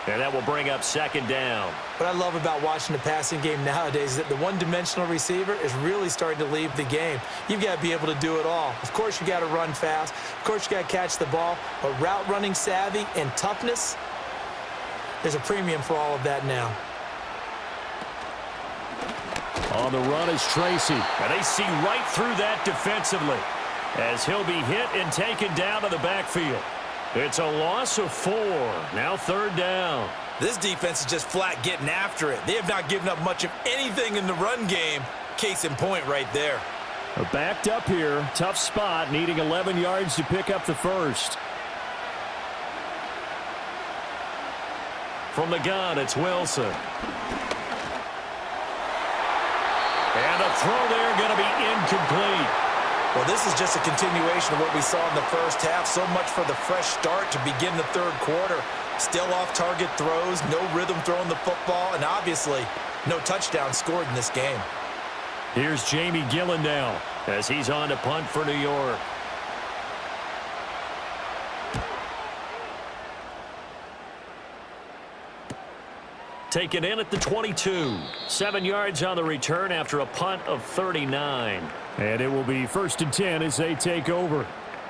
And that will bring up 2nd down. What I love about watching the passing game nowadays is that the one-dimensional receiver is really starting to leave the game. You've got to be able to do it all. Of course, you got to run fast. Of course, you got to catch the ball. But route running savvy and toughness, there's a premium for all of that now. On the run is Tracy. And they see right through that defensively as he'll be hit and taken down to the backfield. It's a loss of 4. Now 3rd down. This defense is just flat getting after it. They have not given up much of anything in the run game. Case in point right there. They're backed up here. Tough spot, needing 11 yards to pick up the 1st. From the gun, it's Wilson. And a throw there going to be incomplete. Well, this is just a continuation of what we saw in the first half. So much for the fresh start to begin the 3rd quarter. Still off-target throws, no rhythm throwing the football, and obviously no touchdown scored in this game. Here's Jamie Gillen now as he's on to punt for New York. Taken in at the 22. 7 yards on the return after a punt of 39. And it will be 1st and 10 as they take over.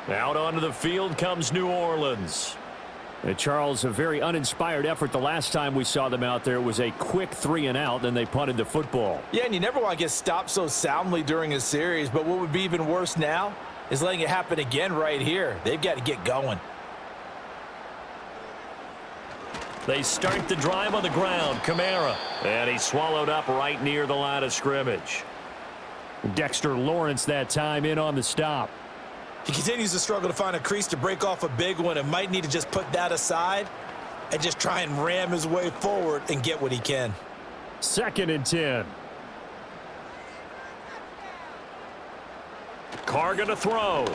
Out onto the field comes New Orleans. And Charles, a very uninspired effort the last time we saw them out there. It was a quick 3 and out, then they punted the football. Yeah, and you never want to get stopped so soundly during a series, but what would be even worse now is letting it happen again right here. They've got to get going. They start the drive on the ground. Kamara. And he's swallowed up right near the line of scrimmage. Dexter Lawrence that time in on the stop. He continues to struggle to find a crease to break off a big one and might need to just put that aside and just try and ram his way forward and get what he can. 2nd and 10. Carr going to throw.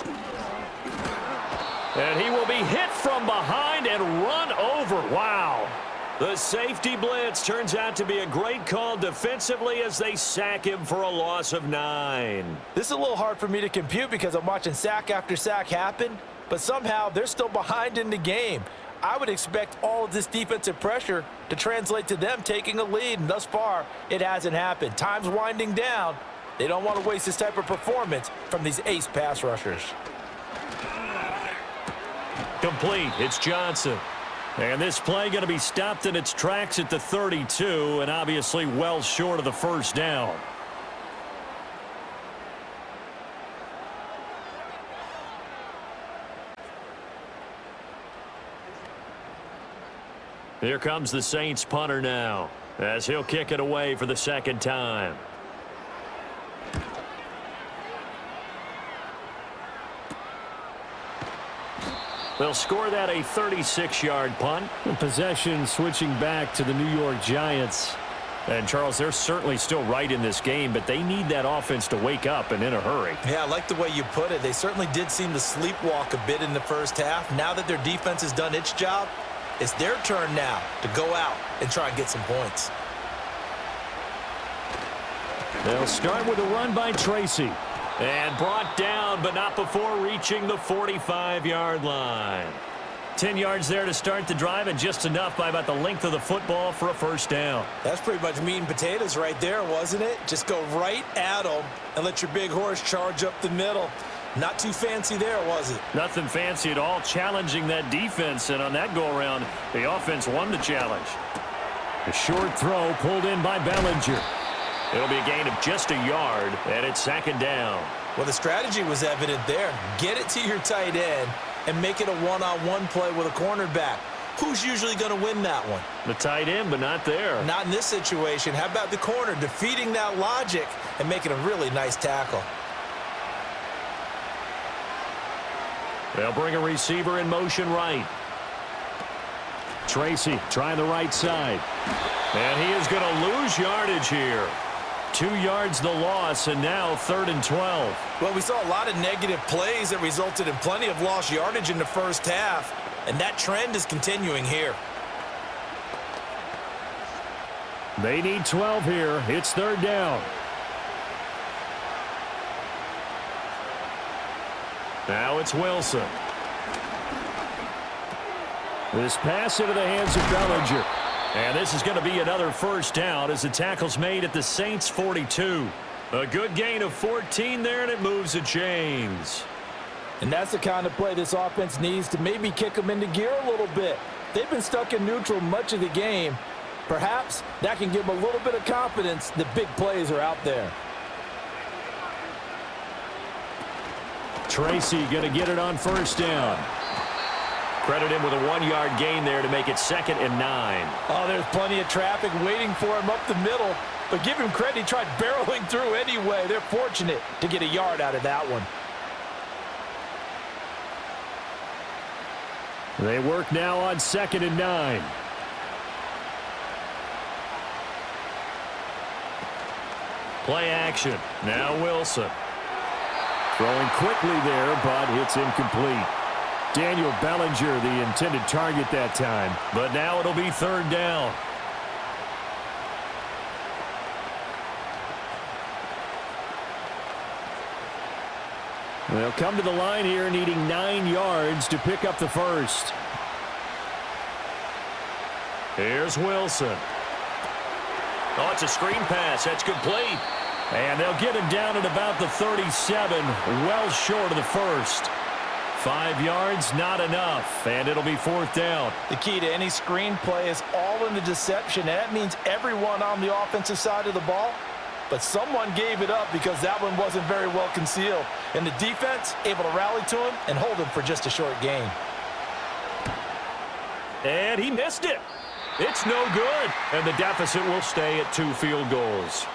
And he will be hit from behind and run over. Wow. The safety blitz turns out to be a great call defensively as they sack him for a loss of 9. This is a little hard for me to compute because I'm watching sack after sack happen, but somehow they're still behind in the game. I would expect all of this defensive pressure to translate to them taking a lead, and thus far, it hasn't happened. Time's winding down. They don't want to waste this type of performance from these ace pass rushers. Complete. It's Johnson. And this play going to be stopped in its tracks at the 32, and obviously well short of the 1st down. Here comes the Saints punter now as he'll kick it away for the 2nd time. They'll score that a 36-yard punt. And possession switching back to the New York Giants. And, Charles, they're certainly still right in this game, but they need that offense to wake up and in a hurry. Yeah, I like the way you put it. They certainly did seem to sleepwalk a bit in the first half. Now that their defense has done its job, it's their turn now to go out and try and get some points. They'll start with a run by Tracy. And brought down, but not before reaching the 45-yard line. 10 yards there to start the drive, and just enough by about the length of the football for a first down. That's pretty much meat and potatoes right there, wasn't it? Just go right at them and let your big horse charge up the middle. Not too fancy there, was it? Nothing fancy at all, challenging that defense, and on that go-around, the offense won the challenge. A short throw pulled in by Bellinger. It'll be a gain of just a yard, and it's second down. Well, the strategy was evident there. Get it to your tight end and make it a one-on-one play with a cornerback. Who's usually going to win that one? The tight end, but not there. Not in this situation. How about the corner defeating that logic and making a really nice tackle? They'll bring a receiver in motion right. Tracy trying the right side. And he is going to lose yardage here. 2 yards the loss, and now 3rd and 12. Well, we saw a lot of negative plays that resulted in plenty of lost yardage in the first half, and that trend is continuing here. They need 12 here. It's 3rd down. Now it's Wilson. This pass into the hands of Bellinger. And this is going to be another first down as the tackle's made at the Saints' 42. A good gain of 14 there, and it moves the chains. And that's the kind of play this offense needs to maybe kick them into gear a little bit. They've been stuck in neutral much of the game. Perhaps that can give them a little bit of confidence that big plays are out there. Tracy going to get it on first down. Credit him with a 1-yard gain there to make it 2nd and 9. Oh, there's plenty of traffic waiting for him up the middle. But give him credit, he tried barreling through anyway. They're fortunate to get a yard out of that one. They work now on 2nd and 9. Play action. Now Wilson. Throwing quickly there, but it's incomplete. Daniel Bellinger, the intended target that time. But now it'll be 3rd down. They'll come to the line here needing 9 yards to pick up the first. Here's Wilson. Oh, it's a screen pass. That's complete. And they'll get him down at about the 37, well short of the first. 5 yards, not enough, and it'll be 4th down. The key to any screen play is all in the deception. That means everyone on the offensive side of the ball, but someone gave it up because that one wasn't very well concealed. And the defense able to rally to him and hold him for just a short gain. And he missed it. It's no good, and the deficit will stay at 2 field goals.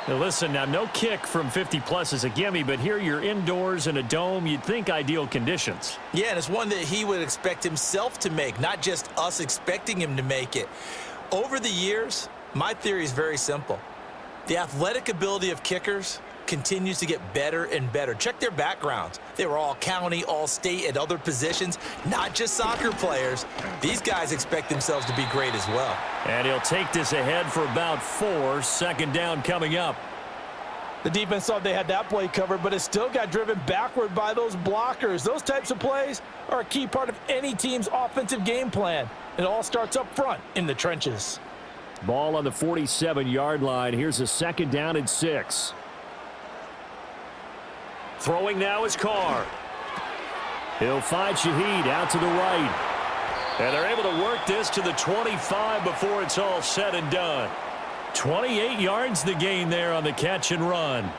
Now listen, now no kick from 50-plus is a gimme, but here you're indoors in a dome. You'd think ideal conditions. Yeah, and it's one that he would expect himself to make, not just us expecting him to make it. Over the years, my theory is very simple. The athletic ability of kickers continues to get better and better. Check their backgrounds. They were all county, all state, at other positions, not just soccer players. These guys expect themselves to be great as well. And he'll take this ahead for about 4. 2nd down coming up. The defense thought they had that play covered, but it still got driven backward by those blockers. Those types of plays are a key part of any team's offensive game plan. It all starts up front in the trenches. Ball on the 47-yard line. Here's a 2nd down and 6. Throwing now is Carr. He'll find Shaheed out to the right. And they're able to work this to the 25 before it's all said and done. 28 yards the gain there on the catch and run.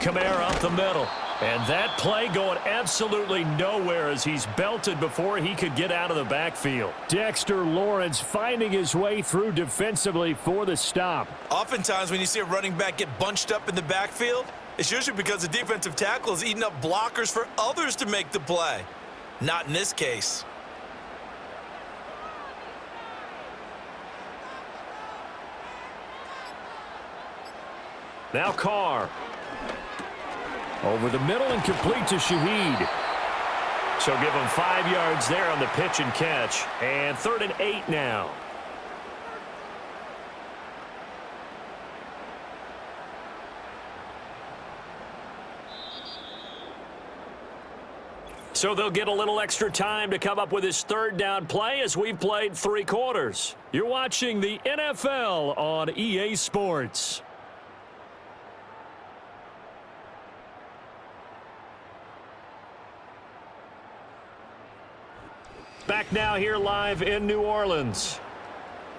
Kamara up the middle. And that play going absolutely nowhere as he's belted before he could get out of the backfield. Dexter Lawrence finding his way through defensively for the stop. Oftentimes when you see a running back get bunched up in the backfield, it's usually because the defensive tackle is eating up blockers for others to make the play. Not in this case. Now Carr. Over the middle and complete to Shaheed. So give him 5 yards there on the pitch and catch. And 3rd and 8 now. So they'll get a little extra time to come up with his 3rd down play as we've played 3 quarters. You're watching the NFL on EA Sports. Back now here live in New Orleans.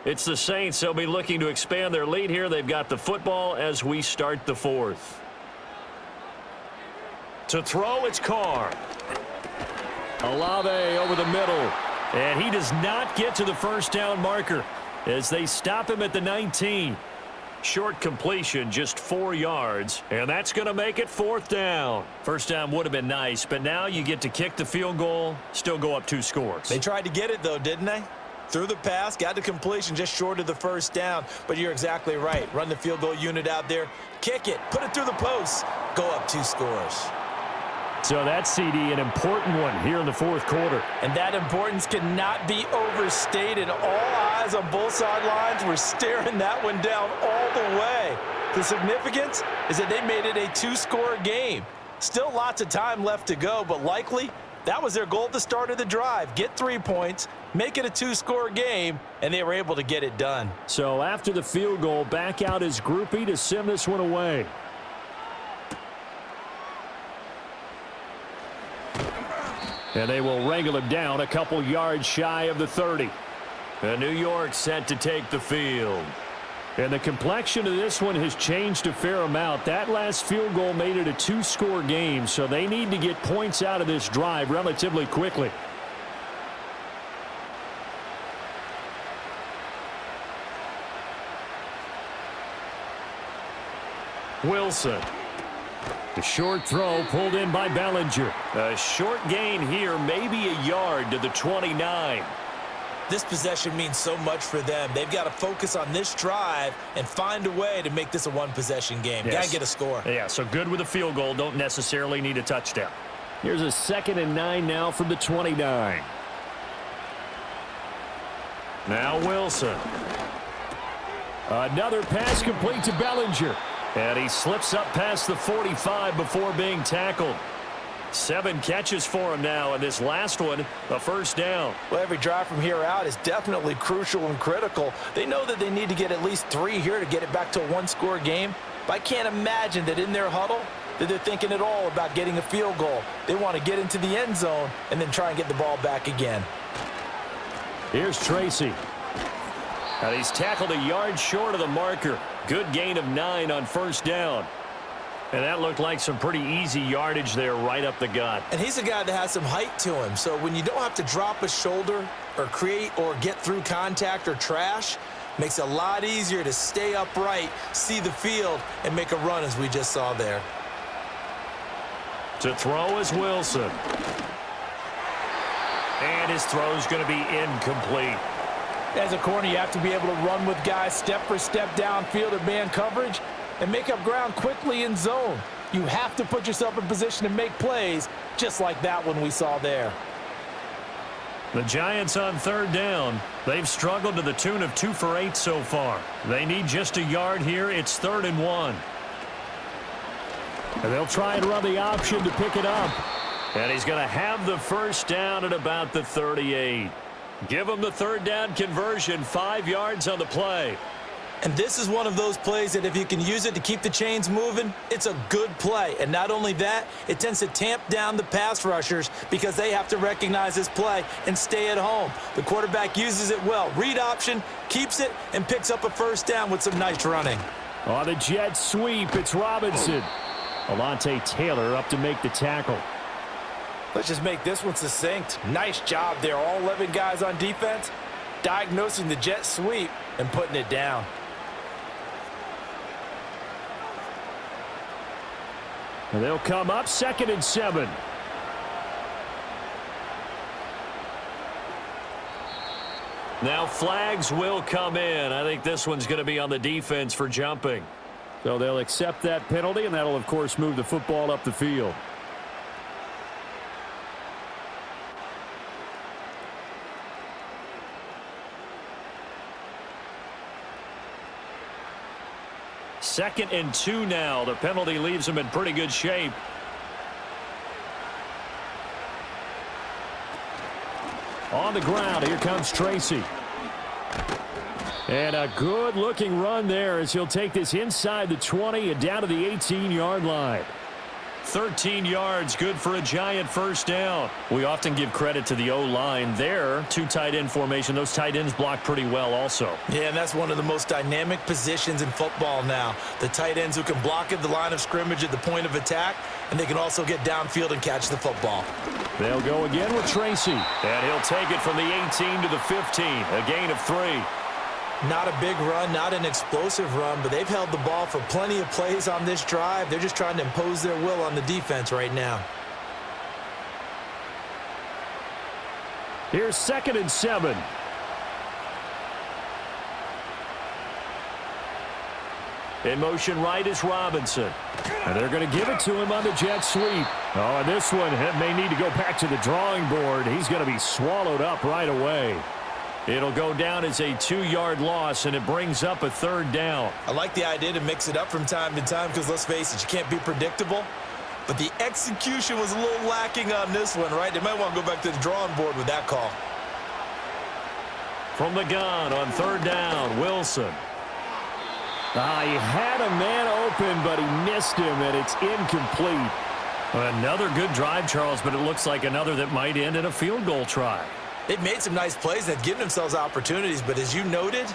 It's the Saints. They'll be looking to expand their lead here. They've got the football as we start the 4th. To throw, it's Carr. Olave over the middle. And he does not get to the 1st down marker as they stop him at the 19. Short completion, just 4 yards, and that's going to make it 4th down. 1st down would have been nice, but now you get to kick the field goal, still go up 2 scores. They tried to get it, though, didn't they? Threw the pass, got the completion just short of the 1st down, but you're exactly right. Run the field goal unit out there, kick it, put it through the post, go up 2 scores. So that CD, an important one here in the 4th quarter. And that importance cannot be overstated. All eyes on both sidelines were staring that one down all the way. The significance is that they made it a 2-score game. Still lots of time left to go, but likely that was their goal at the start of the drive. Get 3 points, make it a 2-score game, and they were able to get it done. So after the field goal, back out his groupie to send this one away. And they will wrangle him down a couple yards shy of the 30. And New York set to take the field. And the complexion of this one has changed a fair amount. That last field goal made it a 2-score game, so they need to get points out of this drive relatively quickly. Wilson. The short throw pulled in by Bellinger. A short gain here, maybe a yard to the 29. This possession means so much for them. They've got to focus on this drive and find a way to make this a 1-possession game. Yes. Got to get a score. Yeah, so good with a field goal. Don't necessarily need a touchdown. Here's a 2nd and 9 now from the 29. Now Wilson. Another pass complete to Bellinger. And he slips up past the 45 before being tackled. 7 catches for him now, and this last one, a 1st down. Well, every drive from here out is definitely crucial and critical. They know that they need to get at least 3 here to get it back to a 1-score game. But I can't imagine that in their huddle that they're thinking at all about getting a field goal. They want to get into the end zone and then try and get the ball back again. Here's Tracy. And he's tackled a yard short of the marker. Good gain of 9 on 1st down. And that looked like some pretty easy yardage there right up the gut. And he's a guy that has some height to him. So when you don't have to drop a shoulder or create or get through contact or trash, makes it a lot easier to stay upright, see the field, and make a run as we just saw there. To throw is Wilson. And his throw's going to be incomplete. As a corner, you have to be able to run with guys step for step downfield in man coverage and make up ground quickly in zone. You have to put yourself in position to make plays, just like that one we saw there. The Giants on 3rd down. They've struggled to the tune of 2 for 8 so far. They need just a yard here. It's 3rd and 1. And they'll try and run the option to pick it up. And he's going to have the 1st down at about the 38. Give him the 3rd down conversion, 5 yards on the play. And this is one of those plays that if you can use it to keep the chains moving, it's a good play. And not only that, it tends to tamp down the pass rushers because they have to recognize this play and stay at home. The quarterback uses it well. Read option, keeps it, and picks up a 1st down with some nice running. On the jet sweep, it's Robinson. Alontae Taylor up to make the tackle. Let's just make this one succinct. Nice job there. All 11 guys on defense, diagnosing the jet sweep and putting it down. And they'll come up 2nd and 7. Now flags will come in. I think this one's going to be on the defense for jumping. So they'll accept that penalty, and that'll, of course, move the football up the field. Second and 2 now. The penalty leaves them in pretty good shape. On the ground, here comes Tracy. And a good-looking run there as he'll take this inside the 20 and down to the 18-yard line. 13 yards, good for a giant first down. We often give credit to the O-line there. 2 tight end formation. Those tight ends block pretty well also. Yeah, and that's one of the most dynamic positions in football now. The tight ends who can block at the line of scrimmage at the point of attack, and they can also get downfield and catch the football. They'll go again with Tracy. And he'll take it from the 18 to the 15. A gain of 3. Not a big run, not an explosive run, but they've held the ball for plenty of plays on this drive. They're just trying to impose their will on the defense right now. Here's 2nd and 7. In motion right is Robinson. And they're going to give it to him on the jet sweep. Oh, and this one may need to go back to the drawing board. He's going to be swallowed up right away. It'll go down as a 2-yard loss, and it brings up a 3rd down. I like the idea to mix it up from time to time because, let's face it, you can't be predictable. But the execution was a little lacking on this one, right? They might want to go back to the drawing board with that call. From the gun on 3rd down, Wilson. He had a man open, but he missed him, and it's incomplete. Another good drive, Charles, but it looks like another that might end in a field goal try. They've made some nice plays. They've given themselves opportunities, but as you noted,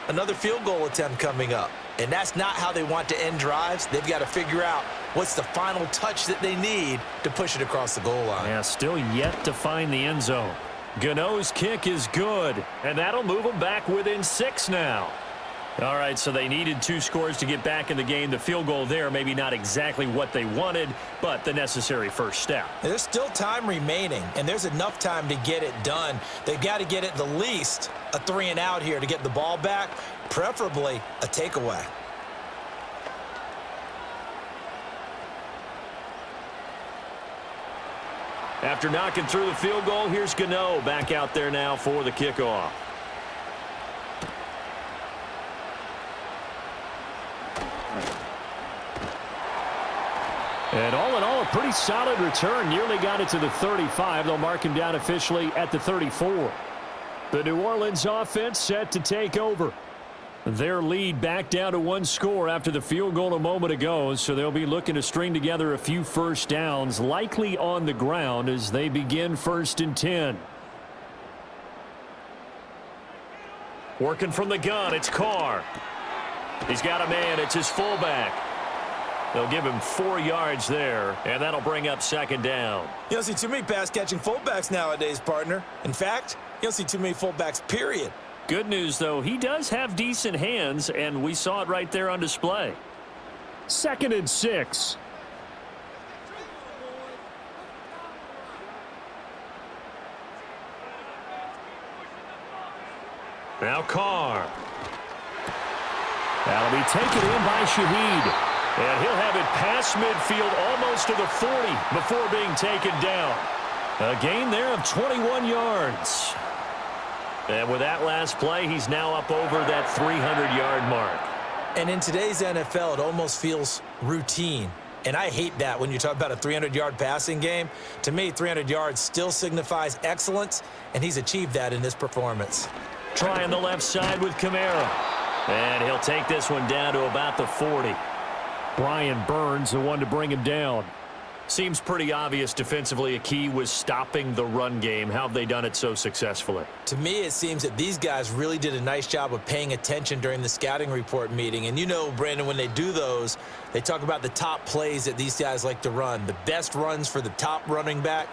another field goal attempt coming up. And that's not how they want to end drives. They've got to figure out what's the final touch that they need to push it across the goal line. Yeah, still yet to find the end zone. Gano's kick is good, and that'll move them back within 6 now. All right, so they needed 2 scores to get back in the game. The field goal there, maybe not exactly what they wanted, but the necessary first step. There's still time remaining, and there's enough time to get it done. They've got to get at the least a 3 and out here to get the ball back, preferably a takeaway. After knocking through the field goal, here's Gano back out there now for the kickoff. And all in all, a pretty solid return. Nearly got it to the 35. They'll mark him down officially at the 34. The New Orleans offense set to take over. Their lead back down to 1 score after the field goal a moment ago, so they'll be looking to string together a few first downs, likely on the ground as they begin 1st and 10. Working from the gun, it's Carr. He's got a man, it's his fullback. They'll give him 4 yards there, and that'll bring up 2nd down. You don't see too many pass-catching fullbacks nowadays, partner. In fact, you don't see too many fullbacks, period. Good news, though, he does have decent hands, and we saw it right there on display. 2nd and 6. Now Carr. That'll be taken in by Shaheed. And he'll have it past midfield almost to the 40 before being taken down. A gain there of 21 yards. And with that last play, he's now up over that 300-yard mark. And in today's NFL, it almost feels routine. And I hate that when you talk about a 300-yard passing game. To me, 300 yards still signifies excellence, and he's achieved that in this performance. Trying the left side with Kamara. And he'll take this one down to about the 40. Brian Burns, the one to bring him down. Seems pretty obvious defensively a key was stopping the run game. How have they done it so successfully? To me, it seems that these guys really did a nice job of paying attention during the scouting report meeting. And you know, Brandon, when they do those, they talk about the top plays that these guys like to run. The best runs for the top running back,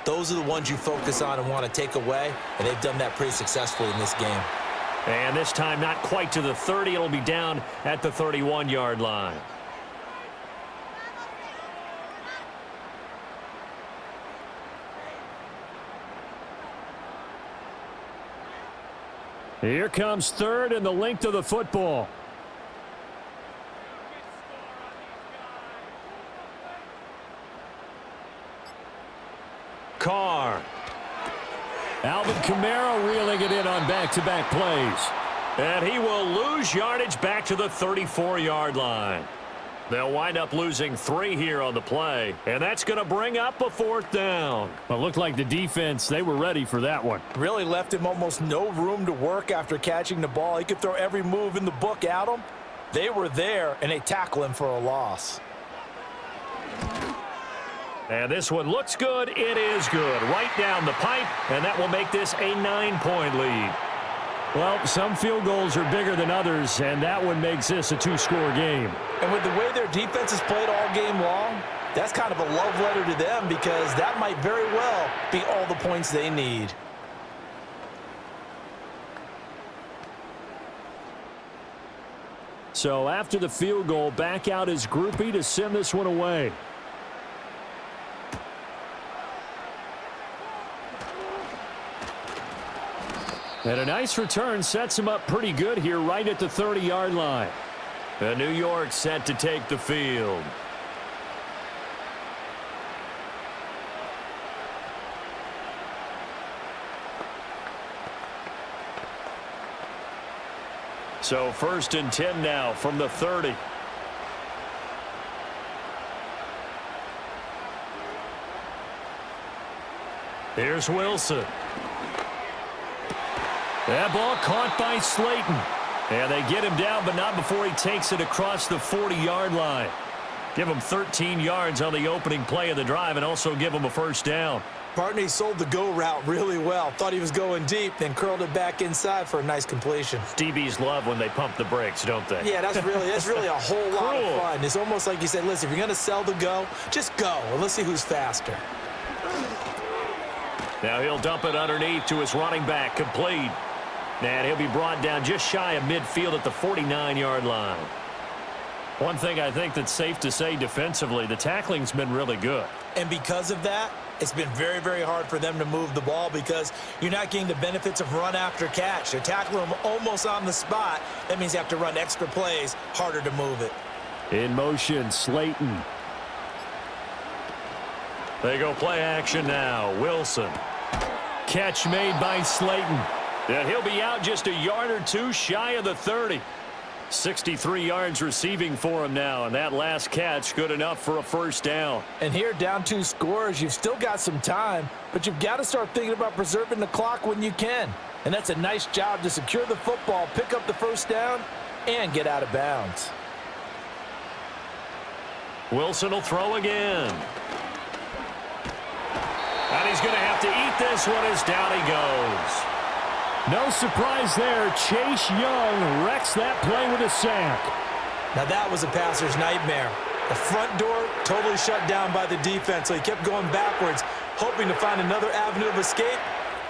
those are the ones you focus on and want to take away. And they've done that pretty successfully in this game. And this time not quite to the 30. It'll be down at the 31-yard line. Here comes third and the length of the football. Carr. Alvin Kamara reeling it in on back-to-back plays. And he will lose yardage back to the 34-yard line. They'll wind up losing 3 here on the play, and that's going to bring up a 4th down. Well, it looked like the defense, they were ready for that one. Really left him almost no room to work after catching the ball. He could throw every move in the book at him. They were there, and they tackle him for a loss. And this one looks good. It is good. Right down the pipe, and that will make this a 9-point lead. Well, some field goals are bigger than others, and that one makes this a 2-score game. And with the way their defense has played all game long, that's kind of a love letter to them because that might very well be all the points they need. So after the field goal, back out is Groupie to send this one away. And a nice return sets him up pretty good here right at the 30-yard line. And New York set to take the field. So 1st and 10 now from the 30. Here's Wilson. That ball caught by Slayton. And they get him down, but not before he takes it across the 40-yard line. Give him 13 yards on the opening play of the drive and also give him a 1st down. Partner, he sold the go route really well. Thought he was going deep, then curled it back inside for a nice completion. DBs love when they pump the brakes, don't they? Yeah, that's really a whole lot of fun. It's almost like you said, listen, if you're going to sell the go, just go, and let's see who's faster. Now he'll dump it underneath to his running back, complete. And he'll be brought down just shy of midfield at the 49-yard line. One thing I think that's safe to say defensively, the tackling's been really good. And because of that, it's been very, very hard for them to move the ball because you're not getting the benefits of run after catch. They're tackling them almost on the spot. That means you have to run extra plays, harder to move it. In motion, Slayton. They go play action now. Wilson. Catch made by Slayton. And he'll be out just a yard or two shy of the 30. 63 yards receiving for him now, and that last catch good enough for a 1st down. And here, down 2 scores, you've still got some time, but you've got to start thinking about preserving the clock when you can. And that's a nice job to secure the football, pick up the 1st down, and get out of bounds. Wilson will throw again. And he's going to have to eat this one as down he goes. No surprise there. Chase Young wrecks that play with a sack. Now that was a passer's nightmare. The front door totally shut down by the defense, so he kept going backwards, hoping to find another avenue of escape.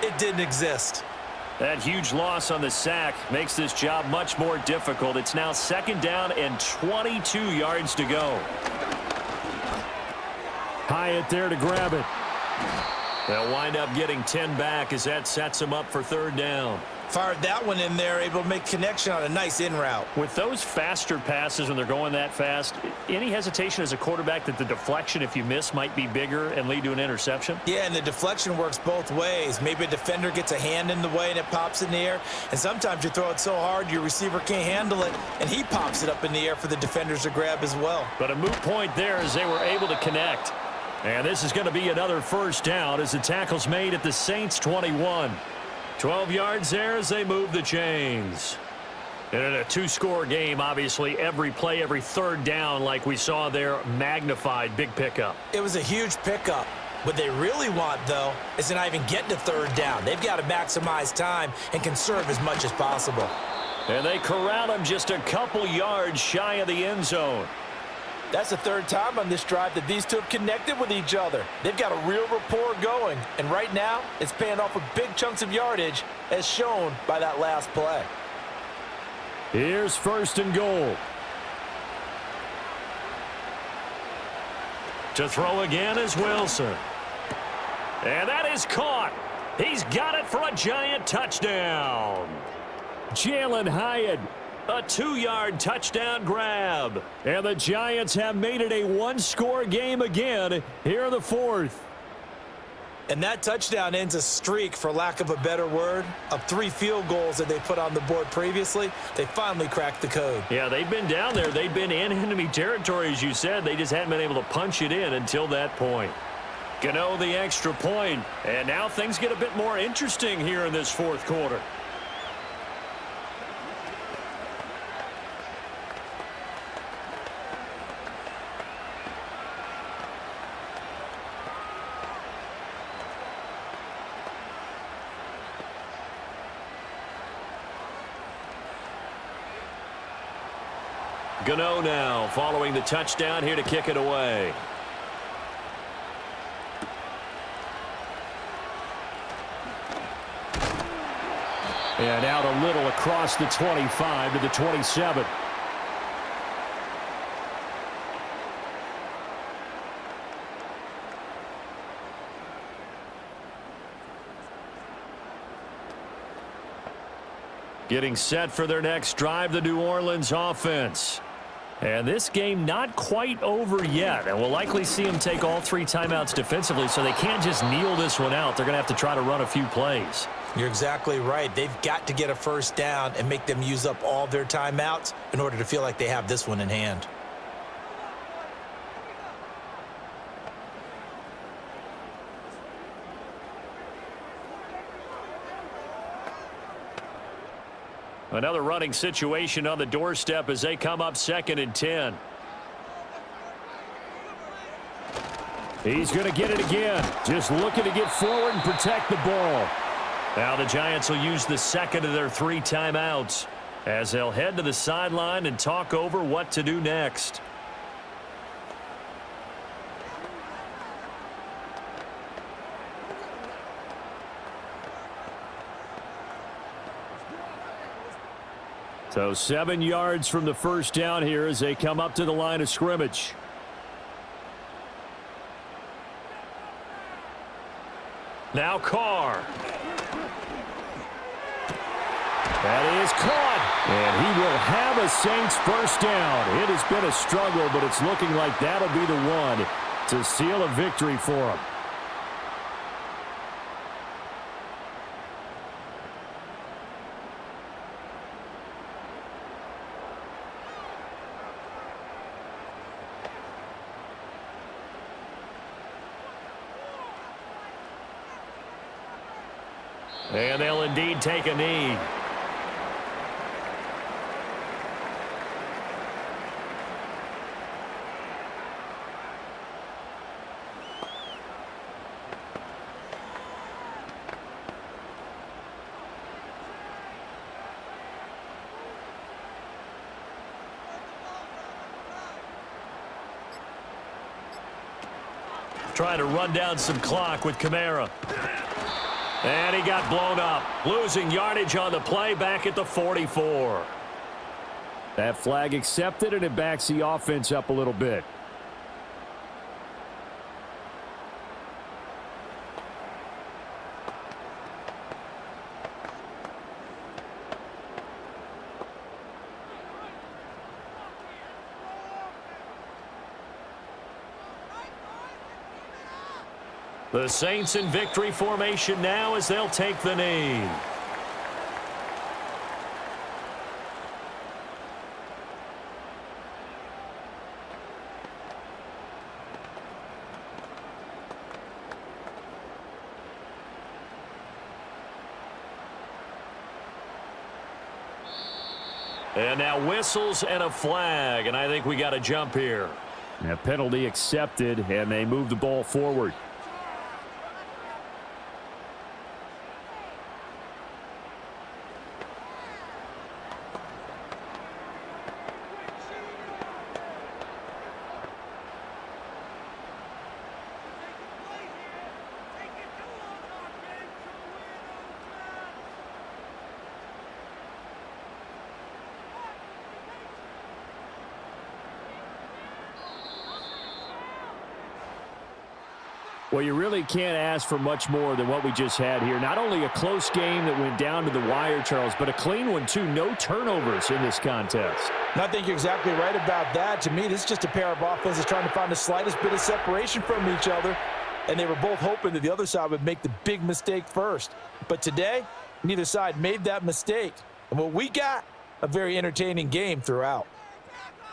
It didn't exist. That huge loss on the sack makes this job much more difficult. It's now 2nd down and 22 yards to go. Hyatt there to grab it. They'll wind up getting 10 back as that sets them up for 3rd down. Fired that one in there, able to make connection on a nice in route. With those faster passes when they're going that fast, any hesitation as a quarterback that the deflection, if you miss, might be bigger and lead to an interception? Yeah, and the deflection works both ways. Maybe a defender gets a hand in the way and it pops in the air. And sometimes you throw it so hard your receiver can't handle it, and he pops it up in the air for the defenders to grab as well. But a moot point there as they were able to connect. And this is going to be another 1st down as the tackle's made at the Saints' 21. 12 yards there as they move the chains. And in a two-score game, obviously, every play, every third down, like we saw there, magnified. Big pickup. It was a huge pickup. What they really want, though, is to not even get to third down. They've got to maximize time and conserve as much as possible. And they corral him just a couple yards shy of the end zone. That's the third time on this drive that these two have connected with each other. They've got a real rapport going, and right now it's paying off with big chunks of yardage, as shown by that last play. Here's first and goal. To throw again is Wilson. And that is caught. He's got it for a giant touchdown. Jalen Hyatt. A 2-yard touchdown grab. And the Giants have made it a one-score game again here in the fourth. And that touchdown ends a streak, for lack of a better word, of 3 field goals that they put on the board previously. They finally cracked the code. Yeah, they've been down there. They've been in enemy territory, as you said. They just hadn't been able to punch it in until that point. Gano the extra point. And now things get a bit more interesting here in this fourth quarter. Gano now following the touchdown here to kick it away. And out a little across the 25 to the 27. Getting set for their next drive, the New Orleans offense. And this game not quite over yet. And we'll likely see them take all 3 timeouts defensively, so they can't just kneel this one out. They're going to have to try to run a few plays. You're exactly right. They've got to get a first down and make them use up all their timeouts in order to feel like they have this one in hand. Another running situation on the doorstep as they come up 2nd and 10. He's going to get it again. Just looking to get forward and protect the ball. Now the Giants will use the second of their 3 timeouts as they'll head to the sideline and talk over what to do next. So 7 yards from the first down here as they come up to the line of scrimmage. Now Carr. That is caught. And he will have a Saints first down. It has been a struggle, but it's looking like that'll be the one to seal a victory for him. And they'll indeed take a knee. Trying to run down some clock with Kamara. And he got blown up. Losing yardage on the play back at the 44. That flag accepted, and it backs the offense up a little bit. The Saints in victory formation now as they'll take the knee. And now whistles and a flag, and I think we got a jump here. A penalty accepted, and they move the ball forward. Well, you really can't ask for much more than what we just had here. Not only a close game that went down to the wire, Charles, but a clean one, too. No turnovers in this contest. I think you're exactly right about that. To me, this is just a pair of offenses trying to find the slightest bit of separation from each other, and they were both hoping that the other side would make the big mistake first. But today, neither side made that mistake. And what we got, a very entertaining game throughout.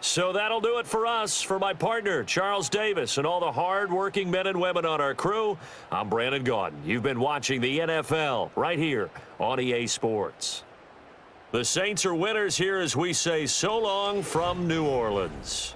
So that'll do it for us. For my partner, Charles Davis, and all the hard-working men and women on our crew, I'm Brandon Gaudin. You've been watching the NFL right here on EA Sports. The Saints are winners here as we say so long from New Orleans.